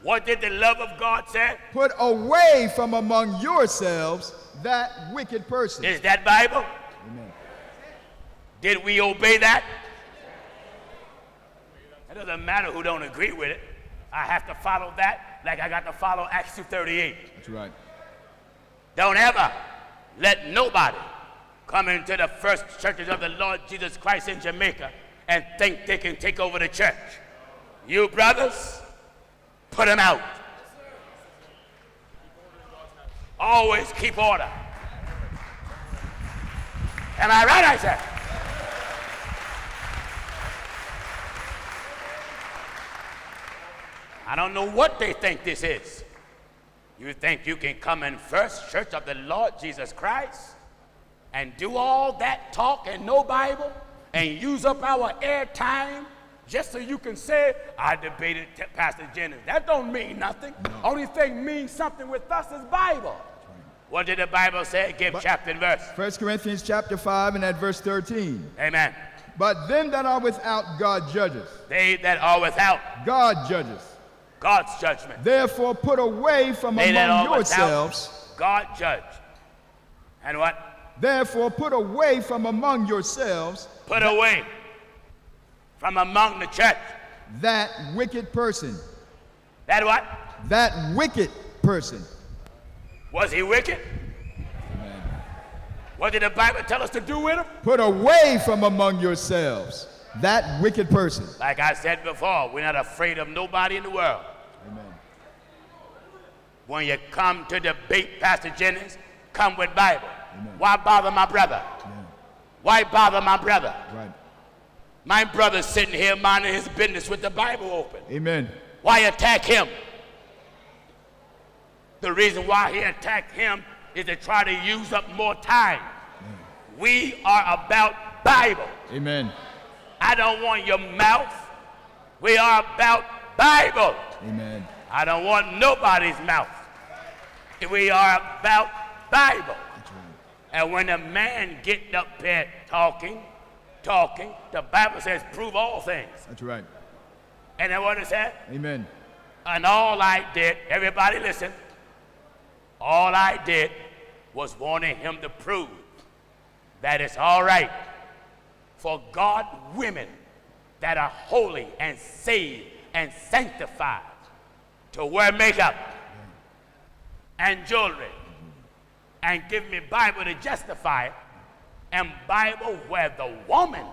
What did the love of God say? Put away from among yourselves that wicked person. Is that Bible? Amen. Did we obey that? It doesn't matter who don't agree with it. I have to follow that like I got to follow Acts 2:38. That's right. Don't ever let nobody come into the first churches of the Lord Jesus Christ in Jamaica and think they can take over the church. You brothers, put them out. Always keep order. Am I right, I said? I don't know what they think this is. You think you can come in First Church of the Lord Jesus Christ and do all that talk and no Bible and use up our airtime just so you can say, I debated Pastor Jennings. That don't mean nothing. No. Only thing means something with us is Bible. What did the Bible say? Give chapter and verse. 1 Corinthians chapter 5 and at verse 13. Amen. But them that are without, God judges. They that are without, God judges. God's judgment. Therefore put away from among yourselves. God judge. And what? Therefore put away from among yourselves. Put away from among the church. That wicked person. That what? That wicked person. Was he wicked? Amen. What did the Bible tell us to do with him? Put away from among yourselves that wicked person. Like I said before, we're not afraid of nobody in the world. Amen. When you come to debate Pastor Jennings, come with Bible. Amen. Why bother my brother? Amen. Why bother my brother? Right. My brother's sitting here minding his business with the Bible open. Amen. Why attack him? The reason why he attacked him is to try to use up more time. Amen. We are about Bible. Amen. I don't want your mouth. We are about Bible. Amen. I don't want nobody's mouth. We are about Bible. That's right. And when a man get up there talking, the Bible says prove all things. That's right. And then what it said? Amen. And all I did, everybody listen, all I did was wanting him to prove that it's all right for God women that are holy and saved and sanctified to wear makeup and jewelry and give me Bible to justify it, and Bible where the woman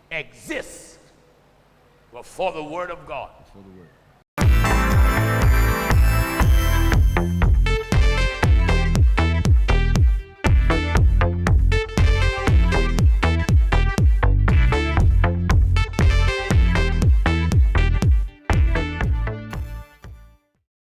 exists before the Word of God.